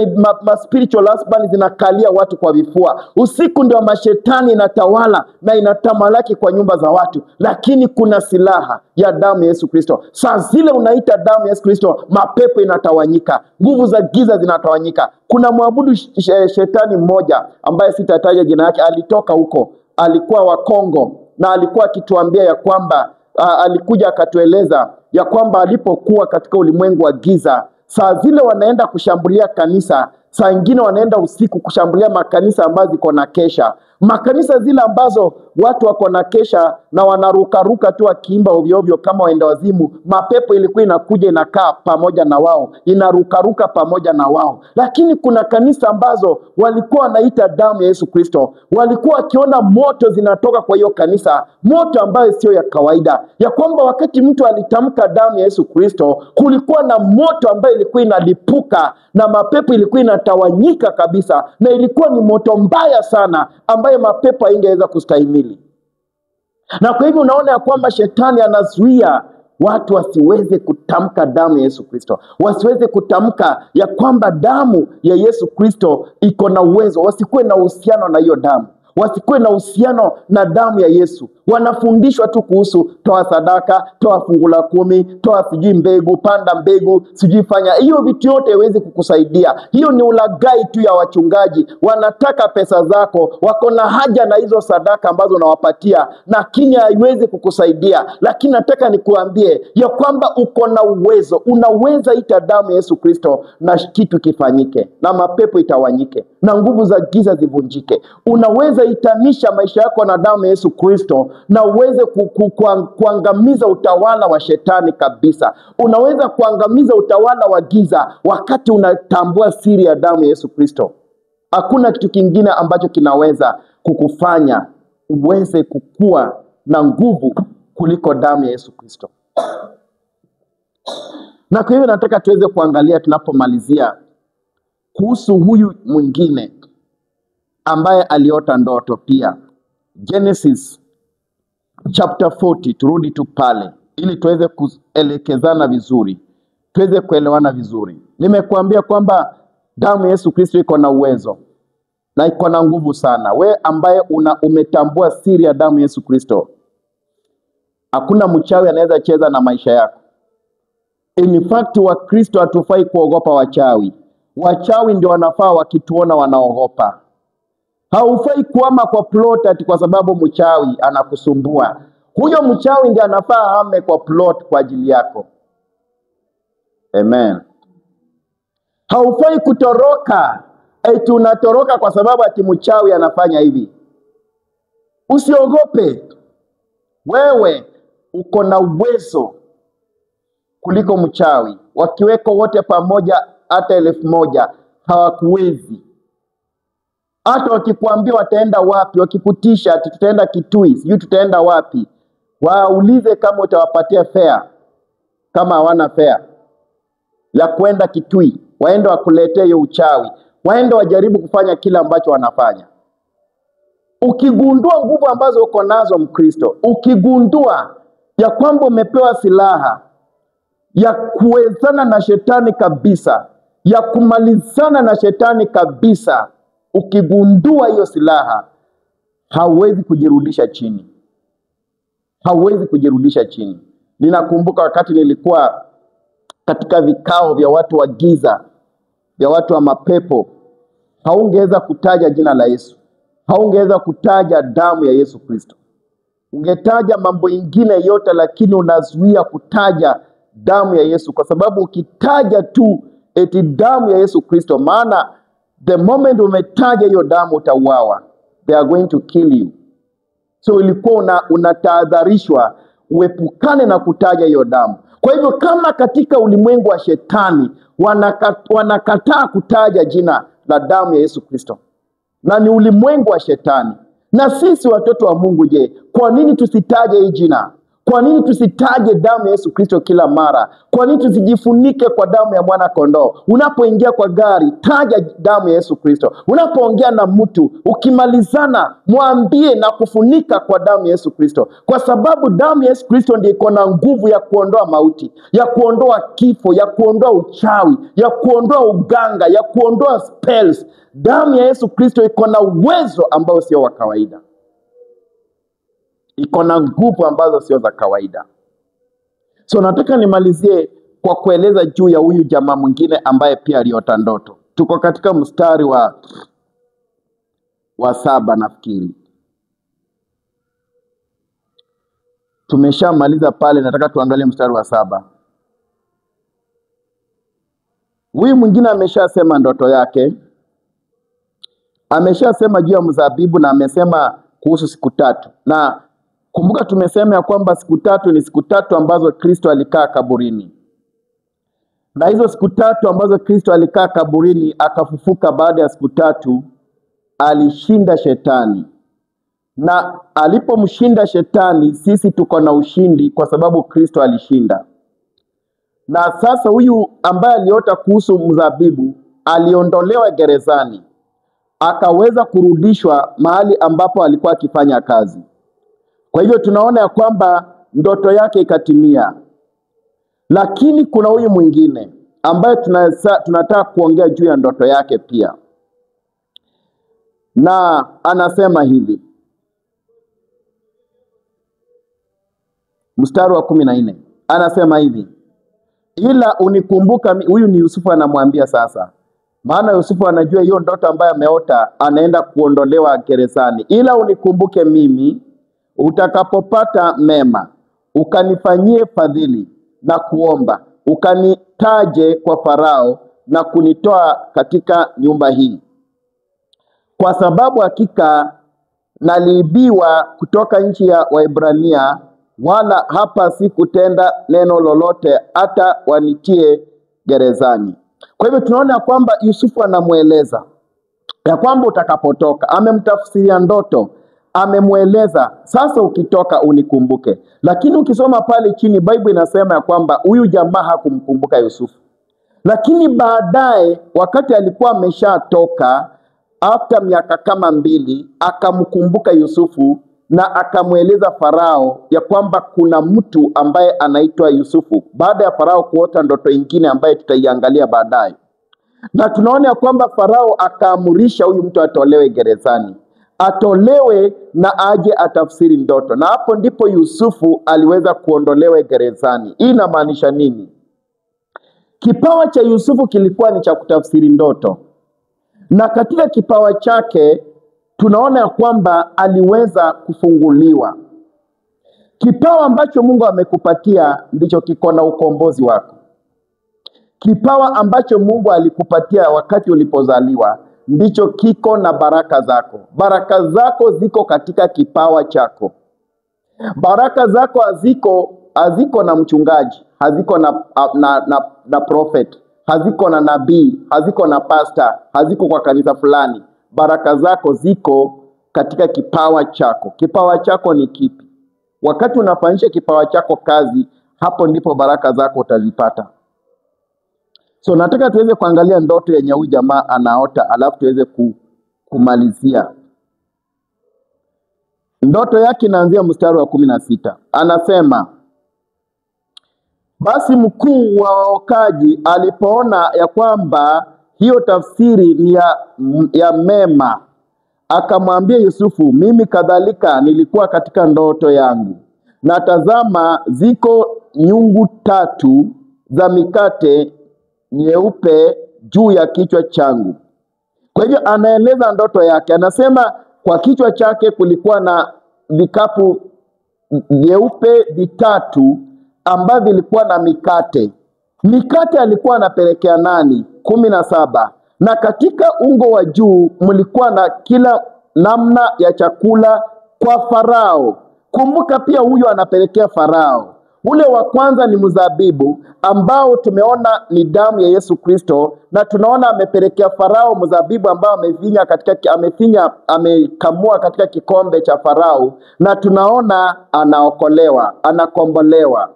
spiritual husband zinakalia watu kwa vifua, usiku ndio mashetani inatawala na inatamalaki kwa nyumba za watu. Lakini kuna silaha ya damu ya Yesu Kristo. Saa zile unaita damu ya Yesu Kristo, mapepo inatawanyika, nguvu za giza zinatawanyika. Kuna mwabudu shetani mmoja ambaye sitataja jina yake, alitoka huko, alikuwa wa Kongo, na alikuwa akituambia ya kwamba alikuja akatueleza ya kwamba alipokuwa katika ulimwengu wa giza, saa zile wanaenda kushambulia kanisa, saa ingine wanaenda usiku kushambulia makanisa ambazo ziko na kesha. Makanisa zile ambazo watu wako na kesha na wanarukaruka tu wakiimba ovyo ovyo kama waenda wazimu, mapepo ilikuwa inakuja inakaa pamoja na wao, inarukaruka pamoja na wao. Lakini kuna kanisa ambazo walikuwa wanaita damu ya Yesu Kristo, walikuwa wakiona moto zinatoka kwa hiyo kanisa, moto ambayo sio ya kawaida, ya kwamba wakati mtu alitamka damu ya Yesu Kristo, kulikuwa na moto ambayo ilikuwa inalipuka na mapepo ilikuwa inatawanyika kabisa, na ilikuwa ni moto mbaya sana ambaye mapepo haingeweza kustahimili. Na kwa hivyo unaona ya kwamba shetani anazuia watu wasiweze kutamka damu ya Yesu Kristo, wasiweze kutamka ya kwamba damu ya Yesu Kristo iko na uwezo, wasikuwe na uhusiano na hiyo damu, wasikuwe na uhusiano na damu ya Yesu. Wanafundishwa tu kuhusu toa sadaka, toa fungu la 10, toa sijui mbegu, panda mbegu, sijui fanya. Hiyo vitu yote haiwezi kukusaidia. Hiyo ni ulaghai tu ya wachungaji. Wanataka pesa zako, wako na haja na hizo sadaka ambazo unawapatia, lakini haiwezi kukusaidia. Lakini nataka nikuambie ya kwamba uko na uwezo. Unaweza ita damu ya Yesu Kristo na kitu kifanyike, na mapepo itawanyike, na nguvu za giza zivunjike. Unaweza itanisha maisha yako na damu ya Yesu Kristo na uweze kuangamiza utawala wa shetani kabisa. Unaweza kuangamiza utawala wa giza wakati unatambua siri ya damu ya Yesu Kristo. Hakuna kitu kingine ambacho kinaweza kukufanya uweze kukua na nguvu kuliko damu ya Yesu Kristo. Na kwa hiyo nataka tuweze kuangalia tunapomalizia kuhusu huyu mwingine ambaye aliota ndoto pia. Genesis chapter 40, turudi tu pale ili tuweze kuelekezana vizuri, tuweze kuelewana vizuri. Nimekuambia kwamba damu ya Yesu Kristo iko na uwezo na iko na nguvu sana. We ambaye umetambua siri ya damu ya Yesu Kristo, hakuna mchawi anaweza cheza na maisha yako. In fact, wa Kristo hatufai kuogopa wachawi. Wachawi ndio wanafaa wakituona wanaogopa. Haufai kuama kwa plot ati kwa sababu mchawi anakusumbua. Huyo mchawi ndiye anafaa hame kwa plot kwa ajili yako. Amen. Haufai kutoroka eti unatoroka kwa sababu ati mchawi anafanya hivi. Usiogope. Wewe uko na uwezo kuliko mchawi. Wakiweko wote pamoja hata 1000 hawakuwezi. Hata wakikuambia wataenda wapi, wakikutisha ati tutaenda Kitui, sijui tutaenda wapi, waulize kama utawapatia fare. Kama hawana fare ya kwenda Kitui, waende wakuletee hiyo uchawi, waende wajaribu kufanya kila ambacho wanafanya. Ukigundua nguvu ambazo uko nazo Mkristo, ukigundua ya kwamba umepewa silaha ya kuwezana na shetani kabisa, ya kumalizana na shetani kabisa, ukigundua hiyo silaha, hauwezi kujirudisha chini. Hauwezi kujirudisha chini. Ninakumbuka wakati nilikuwa katika vikao vya watu wa giza, vya watu wa mapepo, haungeweza kutaja jina la Yesu. Haungeweza kutaja damu ya Yesu Kristo. Ungetaja mambo ingine yote, lakini unazuia kutaja damu ya Yesu, kwa sababu ukitaja tu eti damu ya Yesu Kristo, maana the moment umetaja hiyo damu utauawa. They are going to kill you. So ilikuwa unatahadharishwa uepukane na kutaja hiyo damu. Kwa hivyo kama katika ulimwengu wa shetani wanakataa kutaja jina la damu ya Yesu Kristo, na ni ulimwengu wa shetani, na sisi watoto wa Mungu, je, kwa nini tusitaje hii jina? Kwa nini tusitaje damu ya Yesu Kristo kila mara? Kwa nini tusijifunike kwa damu ya mwana kondoo? Unapoingia kwa gari, taja damu ya Yesu Kristo. Unapoongea na mtu, ukimalizana, mwambie na kufunika kwa damu ya Yesu Kristo, kwa sababu damu ya Yesu Kristo ndiyo iko na nguvu ya kuondoa mauti, ya kuondoa kifo, ya kuondoa uchawi, ya kuondoa uganga, ya kuondoa spells. Damu ya Yesu Kristo iko na uwezo ambao sio wa kawaida. Iko na nguvu ambazo sio za kawaida. So nataka nimalizie kwa kueleza juu ya huyu jamaa mwingine ambaye pia aliota ndoto. Tuko katika mstari wa 7 nafikiri. Tumeshamaliza pale, nataka tuangalie mstari wa 7. Huyu mwingine ameshasema ndoto yake. Ameshasema juu ya mzabibu na amesema kuhusu siku 3. Na kumbuka tumesema ya kwamba siku 3 ni siku 3 ambazo Kristo alikaa kaburini. Na hizo siku 3 ambazo Kristo alikaa kaburini akafufuka baada ya siku 3, alishinda shetani. Na alipomshinda shetani, sisi tuko na ushindi kwa sababu Kristo alishinda. Na sasa huyu ambaye aliota kuhusu mzabibu aliondolewa gerezani, akaweza kurudishwa mahali ambapo alikuwa akifanya kazi. Kwa hivyo tunaona ya kwamba ndoto yake ikatimia. Lakini kuna huyu mwingine ambaye tunataka kuongea juu ya ndoto yake pia. Na anasema hivi. Mstari wa 14. Anasema hivi. Ila unikumbuka, huyu ni Yusufu anamwambia sasa. Maana Yusufu anajua hiyo ndoto ambayo ameota anaenda kuondolewa gerezani. Ila unikumbuke mimi utakapopata mema, ukanifanyie fadhili na kuomba, ukanitaje kwa Farao na kunitoa katika nyumba hii. Kwa sababu hakika naliibiwa kutoka nchi ya Waebrania, wala hapa sikutenda neno lolote hata wanitie gerezani. Kwa hivyo tunaona kwamba Yusufu anamueleza ya kwamba utakapotoka, amemtafsiria ndoto, amemweleza sasa ukitoka unikumbuke. Lakini ukisoma pale chini Biblia inasema ya kwamba huyu jamaa hakumkumbuka Yusufu. Lakini baadaye wakati alikuwa ameshatoka, after miaka kama 2, akamkumbuka Yusufu na akamweleza Farao ya kwamba kuna mtu ambaye anaitwa Yusufu, baada ya Farao kuota ndoto ingine ambaye tutaiangalia baadaye. Na tunaona ya kwamba Farao akaamurisha huyu mtu atolewe gerezani, atolewe na aje atafsiri ndoto. Na hapo ndipo Yusufu aliweza kuondolewa gerezani. Hii inamaanisha nini? Kipawa cha Yusufu kilikuwa ni cha kutafsiri ndoto, na katika kipawa chake tunaona ya kwamba aliweza kufunguliwa. Kipawa ambacho Mungu amekupatia ndicho kiko na ukombozi wako. Kipawa ambacho Mungu alikupatia wakati ulipozaliwa ndicho kiko na baraka zako. Baraka zako ziko katika kipawa chako. Baraka zako haziko na mchungaji, haziko na prophet, haziko na nabii, haziko na pastor, haziko kwa kanisa fulani. Baraka zako ziko katika kipawa chako. Kipawa chako ni kipi? Wakati unafanyisha kipawa chako kazi, hapo ndipo baraka zako utazipata. So nataka tuweze kuangalia ndoto yenye huyu jamaa anaota, alafu tuweze kumalizia. Ndoto yake inaanzia mstari wa 16. Anasema, basi mkuu wa waokaji alipoona ya kwamba hiyo tafsiri ni ya mema, akamwambia Yusufu, mimi kadhalika nilikuwa katika ndoto yangu, na tazama ziko nyungu 3 za mikate nyeupe juu ya kichwa changu. Kwa hivyo anaeleza ndoto yake. Anasema kwa kichwa chake kulikuwa na vikapu nyeupe 3 ambavyo vilikuwa na mikate. Mikate alikuwa anapelekea nani? 17. Na katika ungo wa juu mlikuwa na kila namna ya chakula kwa Farao. Kumbuka pia huyu anapelekea Farao. Ule wa kwanza ni mzabibu ambao tumeona ni damu ya Yesu Kristo, na tunaona amepelekea Farao mzabibu ambao amekamua katika kikombe cha Farao, na tunaona anaokolewa, anakombolewa,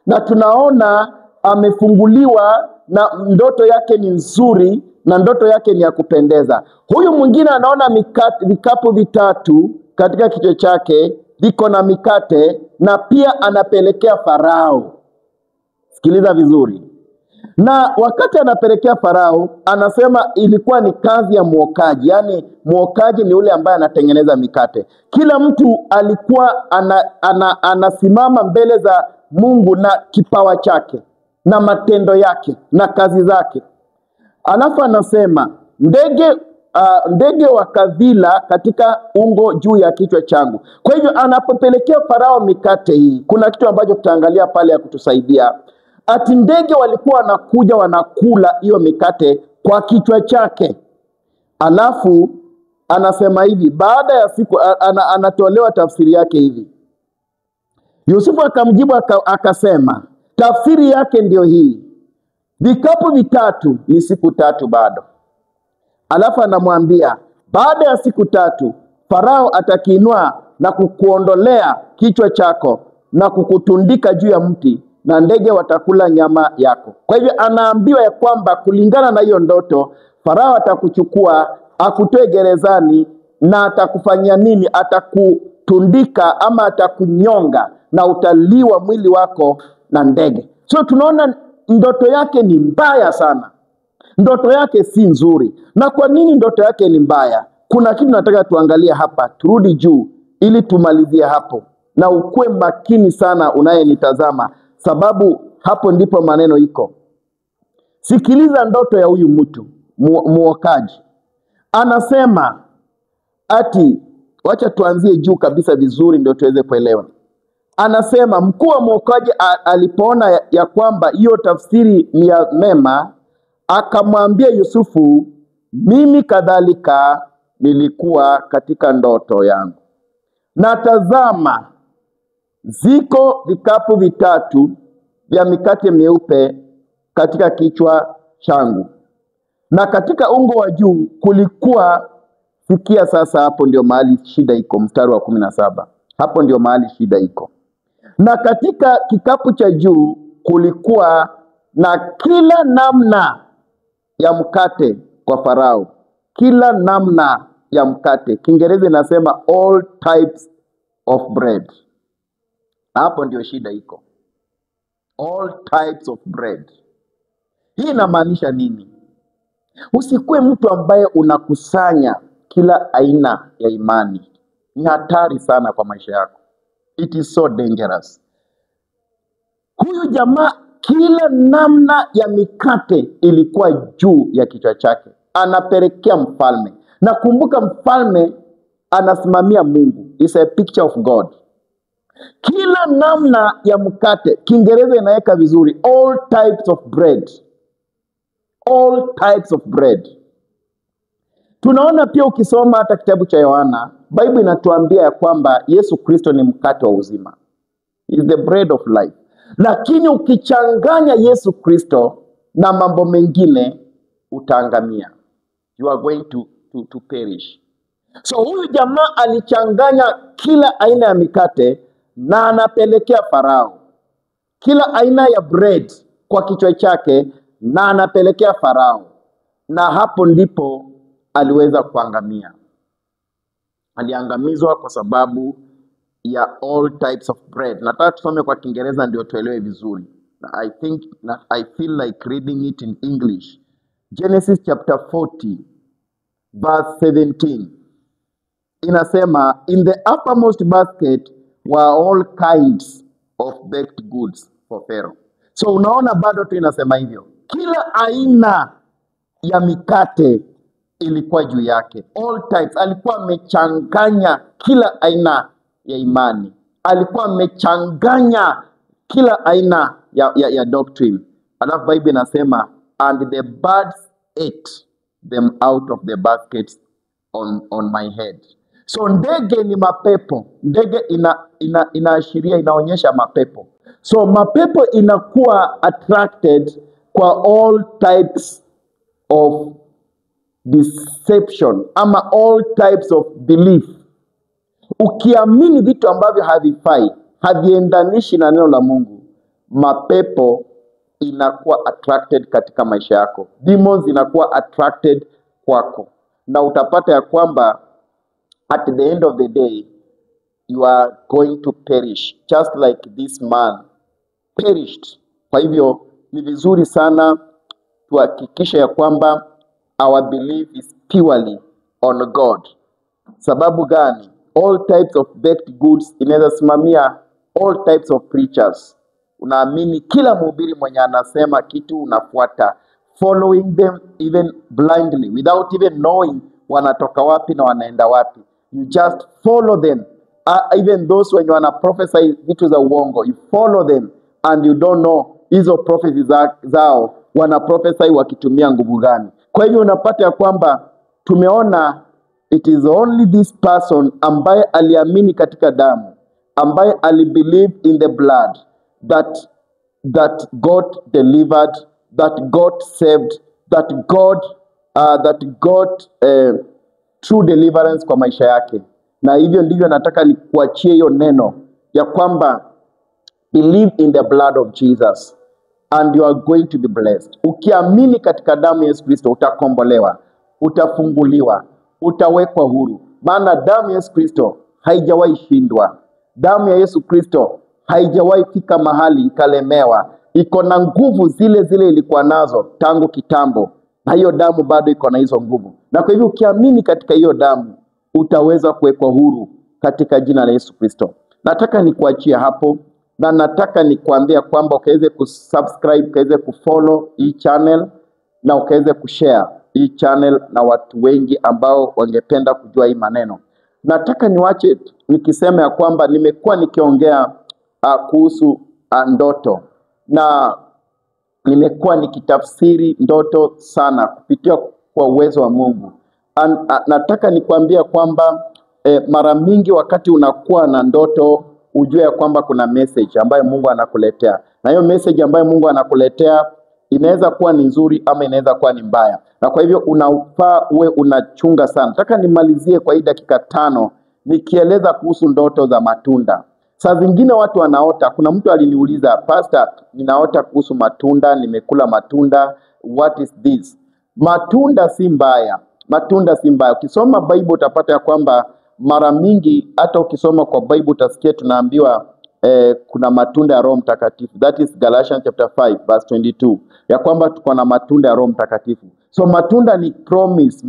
na tunaona amefunguliwa, na ndoto yake ni nzuri na ndoto yake ni ya kupendeza. Huyu mwingine anaona vikapu vitatu katika kichwa chake viko na mikate, na pia anapelekea Farao. Sikiliza vizuri. Na wakati anapelekea Farao, anasema ilikuwa ni kazi ya mwokaji. Yaani mwokaji ni ule ambaye anatengeneza mikate. Kila mtu alikuwa anasimama mbele za Mungu na kipawa chake na matendo yake na kazi zake. Alafu anasema ndege wakavila katika ungo juu ya kichwa changu. Kwa hivyo anapopelekea Farao mikate hii, kuna kitu ambacho tutaangalia pale ya kutusaidia. Ati ndege walikuwa wanakuja wanakula hiyo mikate kwa kichwa chake. Alafu anasema hivi, baada ya siku anatolewa tafsiri yake hivi. Yusufu akamjibu akasema, tafsiri yake ndio hii: vikapu vitatu ni siku tatu bado. Alafu anamwambia, baada ya siku tatu Farao atakiinua na kukuondolea kichwa chako na kukutundika juu ya mti, na ndege watakula nyama yako. Kwa hivyo anaambiwa ya kwamba kulingana na hiyo ndoto, Farao atakuchukua akutoe gerezani, na atakufanyia nini? Atakutundika ama atakunyonga, na utaliwa mwili wako na ndege. So tunaona ndoto yake ni mbaya sana. Ndoto yake si nzuri. Na kwa nini ndoto yake ni mbaya? Kuna kitu nataka tuangalie hapa, turudi juu ili tumalizie hapo. Na ukue makini sana unayenitazama, sababu hapo ndipo maneno iko. Sikiliza ndoto ya huyu mtu mwokaji. Anasema ati, wacha tuanzie juu kabisa vizuri ndio tuweze kuelewa. Anasema mkuu wa mwokaji alipoona ya kwamba hiyo tafsiri ni ya mema, akamwambia Yusufu, mimi kadhalika nilikuwa katika ndoto yangu, na tazama, ziko vikapu vitatu vya mikate myeupe katika kichwa changu, na katika ungo wa juu kulikuwa, sikia sasa, hapo ndio mahali shida iko, mstari wa 17. Hapo ndio mahali shida iko. Na katika kikapu cha juu kulikuwa na kila namna ya mkate kwa Farao. Kila namna ya mkate. Kiingereza inasema all types of bread. Hapo ndio shida iko. All types of bread. Hii inamaanisha nini? Usikue mtu ambaye unakusanya kila aina ya imani. Ni hatari sana kwa maisha yako. It is so dangerous. Huyu jamaa kila namna ya mikate ilikuwa juu ya kichwa chake. Anapelekea mfalme. Na kumbuka mfalme anasimamia Mungu. It's a picture of God. Kila namna ya mkate, Kiingereza inaweka vizuri, all types of bread. All types of bread. Tunaona pia ukisoma hata kitabu cha Yohana, Bible inatuambia ya kwamba Yesu Kristo ni mkate wa uzima. Is the bread of life. Lakini ukichanganya Yesu Kristo na mambo mengine, utaangamia. You are going to perish. So huyu jamaa alichanganya kila aina ya mikate na anapelekea Farao. Kila aina ya bread kwa kichwa chake na anapelekea Farao. Na hapo ndipo aliweza kuangamia. Aliangamizwa kwa sababu ya all types of bread. Nataka tusome kwa Kiingereza ndio tuelewe vizuri. I feel like reading it in English. Genesis chapter 40 verse 17. Inasema, in the uppermost basket were all kinds of baked goods for Pharaoh. So unaona bado tu inasema hivyo. Kila aina ya mikate ilikuwa juu yake. All types. Alikuwa amechanganya kila aina ya imani. Alikuwa amechanganya kila aina ya doctrine. Alafu Bible inasema and the birds ate them out of the baskets on my head. So ndege ni mapepo. Ndege inaashiria, inaonyesha mapepo. So mapepo inakuwa attracted kwa all types of deception ama all types of belief. Ukiamini vitu ambavyo havifai, haviendanishi na neno la Mungu, mapepo inakuwa attracted katika maisha yako. Demons inakuwa attracted kwako. Na utapata ya kwamba at the end of the day you are going to perish just like this man perished. Kwa hivyo ni vizuri sana tuhakikishe ya kwamba our belief is purely on God. Sababu gani? All types of baked goods inaweza simamia all types of preachers. Unaamini kila mhubiri mwenye anasema kitu unafuata, following them even blindly without even knowing wanatoka wapi na wanaenda wapi. You just follow them. Even those when you wana prophesy vitu za uongo, you follow them and you don't know hizo prophecies zao wana prophesy wakitumia nguvu gani. Kwa hivyo unapata ya kwamba tumeona it is only this person ambaye aliamini katika damu, ambaye alibelieve in the blood, that God delivered, that God saved, that God true deliverance kwa maisha yake. Na hivyo ndivyo nataka nikuachie hiyo neno ya kwamba believe in the blood of Jesus and you are going to be blessed. Ukiamini katika damu ya Yesu Kristo utakombolewa, utafunguliwa, utawekwa huru. Maana damu ya Yesu Kristo haijawahi shindwa. Damu ya Yesu Kristo haijawahi fika mahali ikalemewa. Iko na nguvu zile zile ilikuwa nazo tangu kitambo. Na hiyo damu bado iko na hizo nguvu. Na kwa hivyo ukiamini katika hiyo damu utaweza kuwekwa huru katika jina la Yesu Kristo. Nataka nikuachie hapo na nataka nikuambia kwamba ukaweze kusubscribe, ukaweze kufollow hii channel na ukaweze kushare hii channel na watu wengi ambao wangependa kujua hii maneno. Nataka niwache nikisema ya kwamba nimekuwa nikiongea kuhusu ndoto na nimekuwa nikitafsiri ndoto sana kupitia kwa uwezo wa Mungu. Nataka nikwambia kwamba mara mingi wakati unakuwa na ndoto ujue ya kwamba kuna message ambayo Mungu anakuletea. Na hiyo message ambayo Mungu anakuletea inaweza kuwa ni nzuri ama inaweza kuwa ni mbaya. Na kwa hivyo unafaa uwe unachunga sana. Nataka nimalizie kwa hii dakika 5 nikieleza kuhusu ndoto za matunda. Saa zingine watu wanaota, kuna mtu aliniuliza, "Pastor, ninaota kuhusu matunda, nimekula matunda, what is this?" Matunda si mbaya. Matunda si mbaya. Ukisoma Bible utapata ya kwamba mara mingi hata ukisoma kwa Bible utasikia tunaambiwa kuna matunda ya Roho Mtakatifu. That is Galatians chapter 5 verse 22. Ya kwamba tuko na matunda ya Roho Mtakatifu. So matunda ni promise,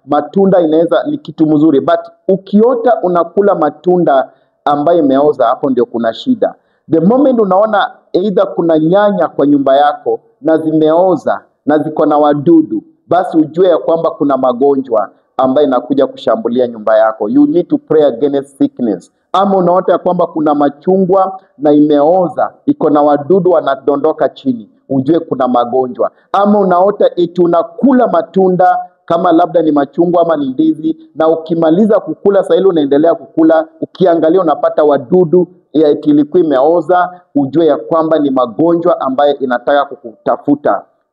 matunda inaweza ni kitu mzuri, but ukiota unakula matunda ambayo imeoza, hapo ndio kuna shida. The moment unaona either kuna nyanya kwa nyumba yako na zimeoza na ziko na wadudu, basi ujue ya kwamba kuna magonjwa ambayo inakuja kushambulia nyumba yako. You need to pray against sickness. Ama unaota ya kwamba kuna machungwa na imeoza, iko na wadudu wanadondoka chini, ujue kuna magonjwa. Ama unaota eti unakula matunda kama labda ni machungwa ama ni ndizi, na ukimaliza kukula saa ile unaendelea kukula, ukiangalia unapata wadudu ya eti ilikuwa imeoza, ujue ya kwamba ni magonjwa ambayo inataka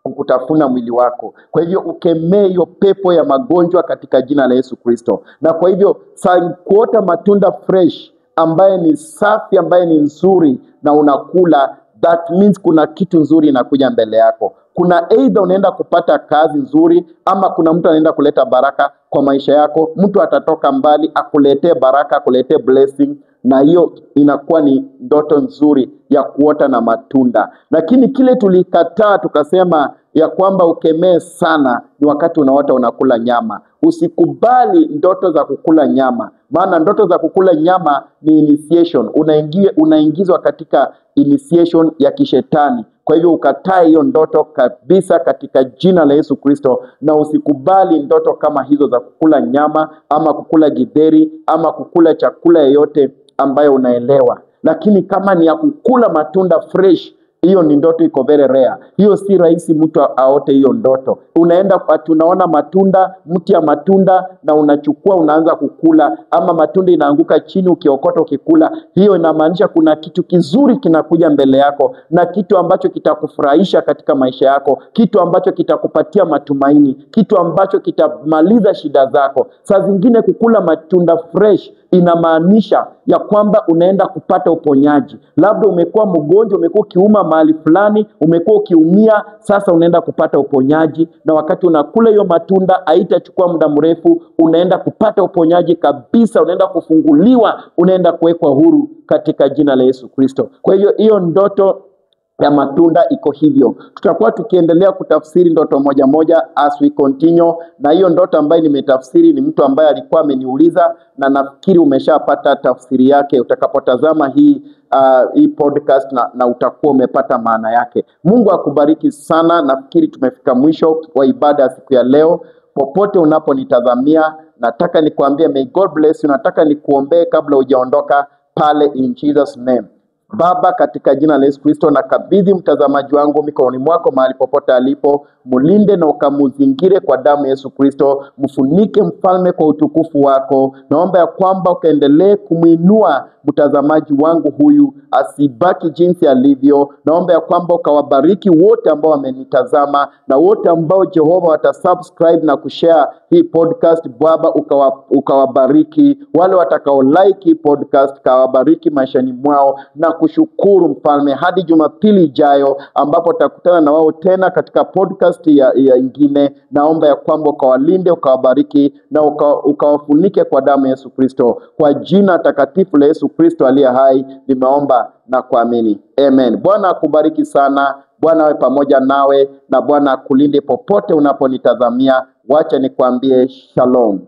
kukutafuna mwili wako. Kwa hivyo ukemee hiyo pepo ya magonjwa katika jina la Yesu Kristo. Na kwa hivyo kuota matunda fresh ambaye ni safi, ambaye ni nzuri na unakula, that means kuna kitu nzuri inakuja mbele yako. Kuna either unaenda kupata kazi nzuri ama kuna mtu anaenda kuleta baraka kwa maisha yako. Mtu atatoka mbali akuletee baraka, akuletee blessing, na hiyo inakuwa ni ndoto nzuri ya kuota na matunda. Lakini kile tulikataa tukasema ya kwamba ukemee sana ni wakati unaota unakula nyama. Usikubali ndoto za kukula nyama. Maana ndoto za kukula nyama ni initiation. Unaingizwa katika initiation ya kishetani. Kwa hivyo ukatae hiyo ndoto kabisa katika jina la Yesu Kristo, na usikubali ndoto kama hizo za kukula nyama ama kukula githeri ama kukula chakula yoyote ambayo unaelewa. lakini kama ni ya kukula matunda fresh, hiyo ni ndoto iko very rare. Hiyo si rahisi mtu aote hiyo ndoto. Tunaona matunda, mti ya matunda, na unachukua unaanza kukula, ama matunda inaanguka chini ukiokota ukikula. Hiyo inamaanisha kuna kitu kizuri kinakuja mbele yako, na kitu ambacho kitakufurahisha katika maisha yako, kitu ambacho kitakupatia matumaini, kitu ambacho kitamaliza shida zako. Saa zingine kukula matunda fresh inamaanisha ya kwamba unaenda kupata uponyaji. Labda umekuwa mgonjwa, umekuwa ukiuma mahali fulani, umekuwa ukiumia, sasa unaenda kupata uponyaji, na wakati unakula hiyo matunda haitachukua muda mrefu, unaenda kupata uponyaji kabisa, unaenda kufunguliwa, unaenda kuwekwa huru katika jina la Yesu Kristo. Kwa hivyo hiyo ndoto ya matunda iko hivyo. Tutakuwa tukiendelea kutafsiri ndoto moja moja as we continue, na hiyo ndoto ambayo nimetafsiri ni mtu ambaye alikuwa ameniuliza, na nafikiri umeshapata tafsiri yake utakapotazama hii podcast, na utakuwa umepata maana yake. Mungu akubariki sana. Nafikiri tumefika mwisho wa ibada ya siku ya leo. Popote unaponitazamia, nataka nikuambie may God bless you. Nataka nikuombee kabla hujaondoka pale, in Jesus name. Baba, katika jina la Yesu Kristo, nakabidhi mtazamaji wangu mikononi mwako mahali popote alipo. Mulinde na ukamuzingire kwa damu ya Yesu Kristo. Mfunike mfalme kwa utukufu wako. Naomba ya kwamba ukaendelee kumuinua mtazamaji wangu huyu, asibaki jinsi alivyo. Naomba ya kwamba ukawabariki wote ambao wamenitazama, na wote ambao Jehova watasubscribe na kushare hii podcast. Baba, ukawabariki. Wale watakao like hii podcast, kawabariki maishani mwao, na kushukuru mfalme hadi Jumapili ijayo ambapo tutakutana na wao tena katika podcast ya ingine. Naomba ya kwamba ukawalinde, ukawabariki, na ukawafunike kwa damu ya Yesu Kristo. Kwa jina takatifu la Yesu Kristo aliye hai nimeomba na kuamini. Amen. Bwana akubariki sana. Bwana awe pamoja nawe, na Bwana akulinde popote unaponitazamia. Wacha nikwambie shalom.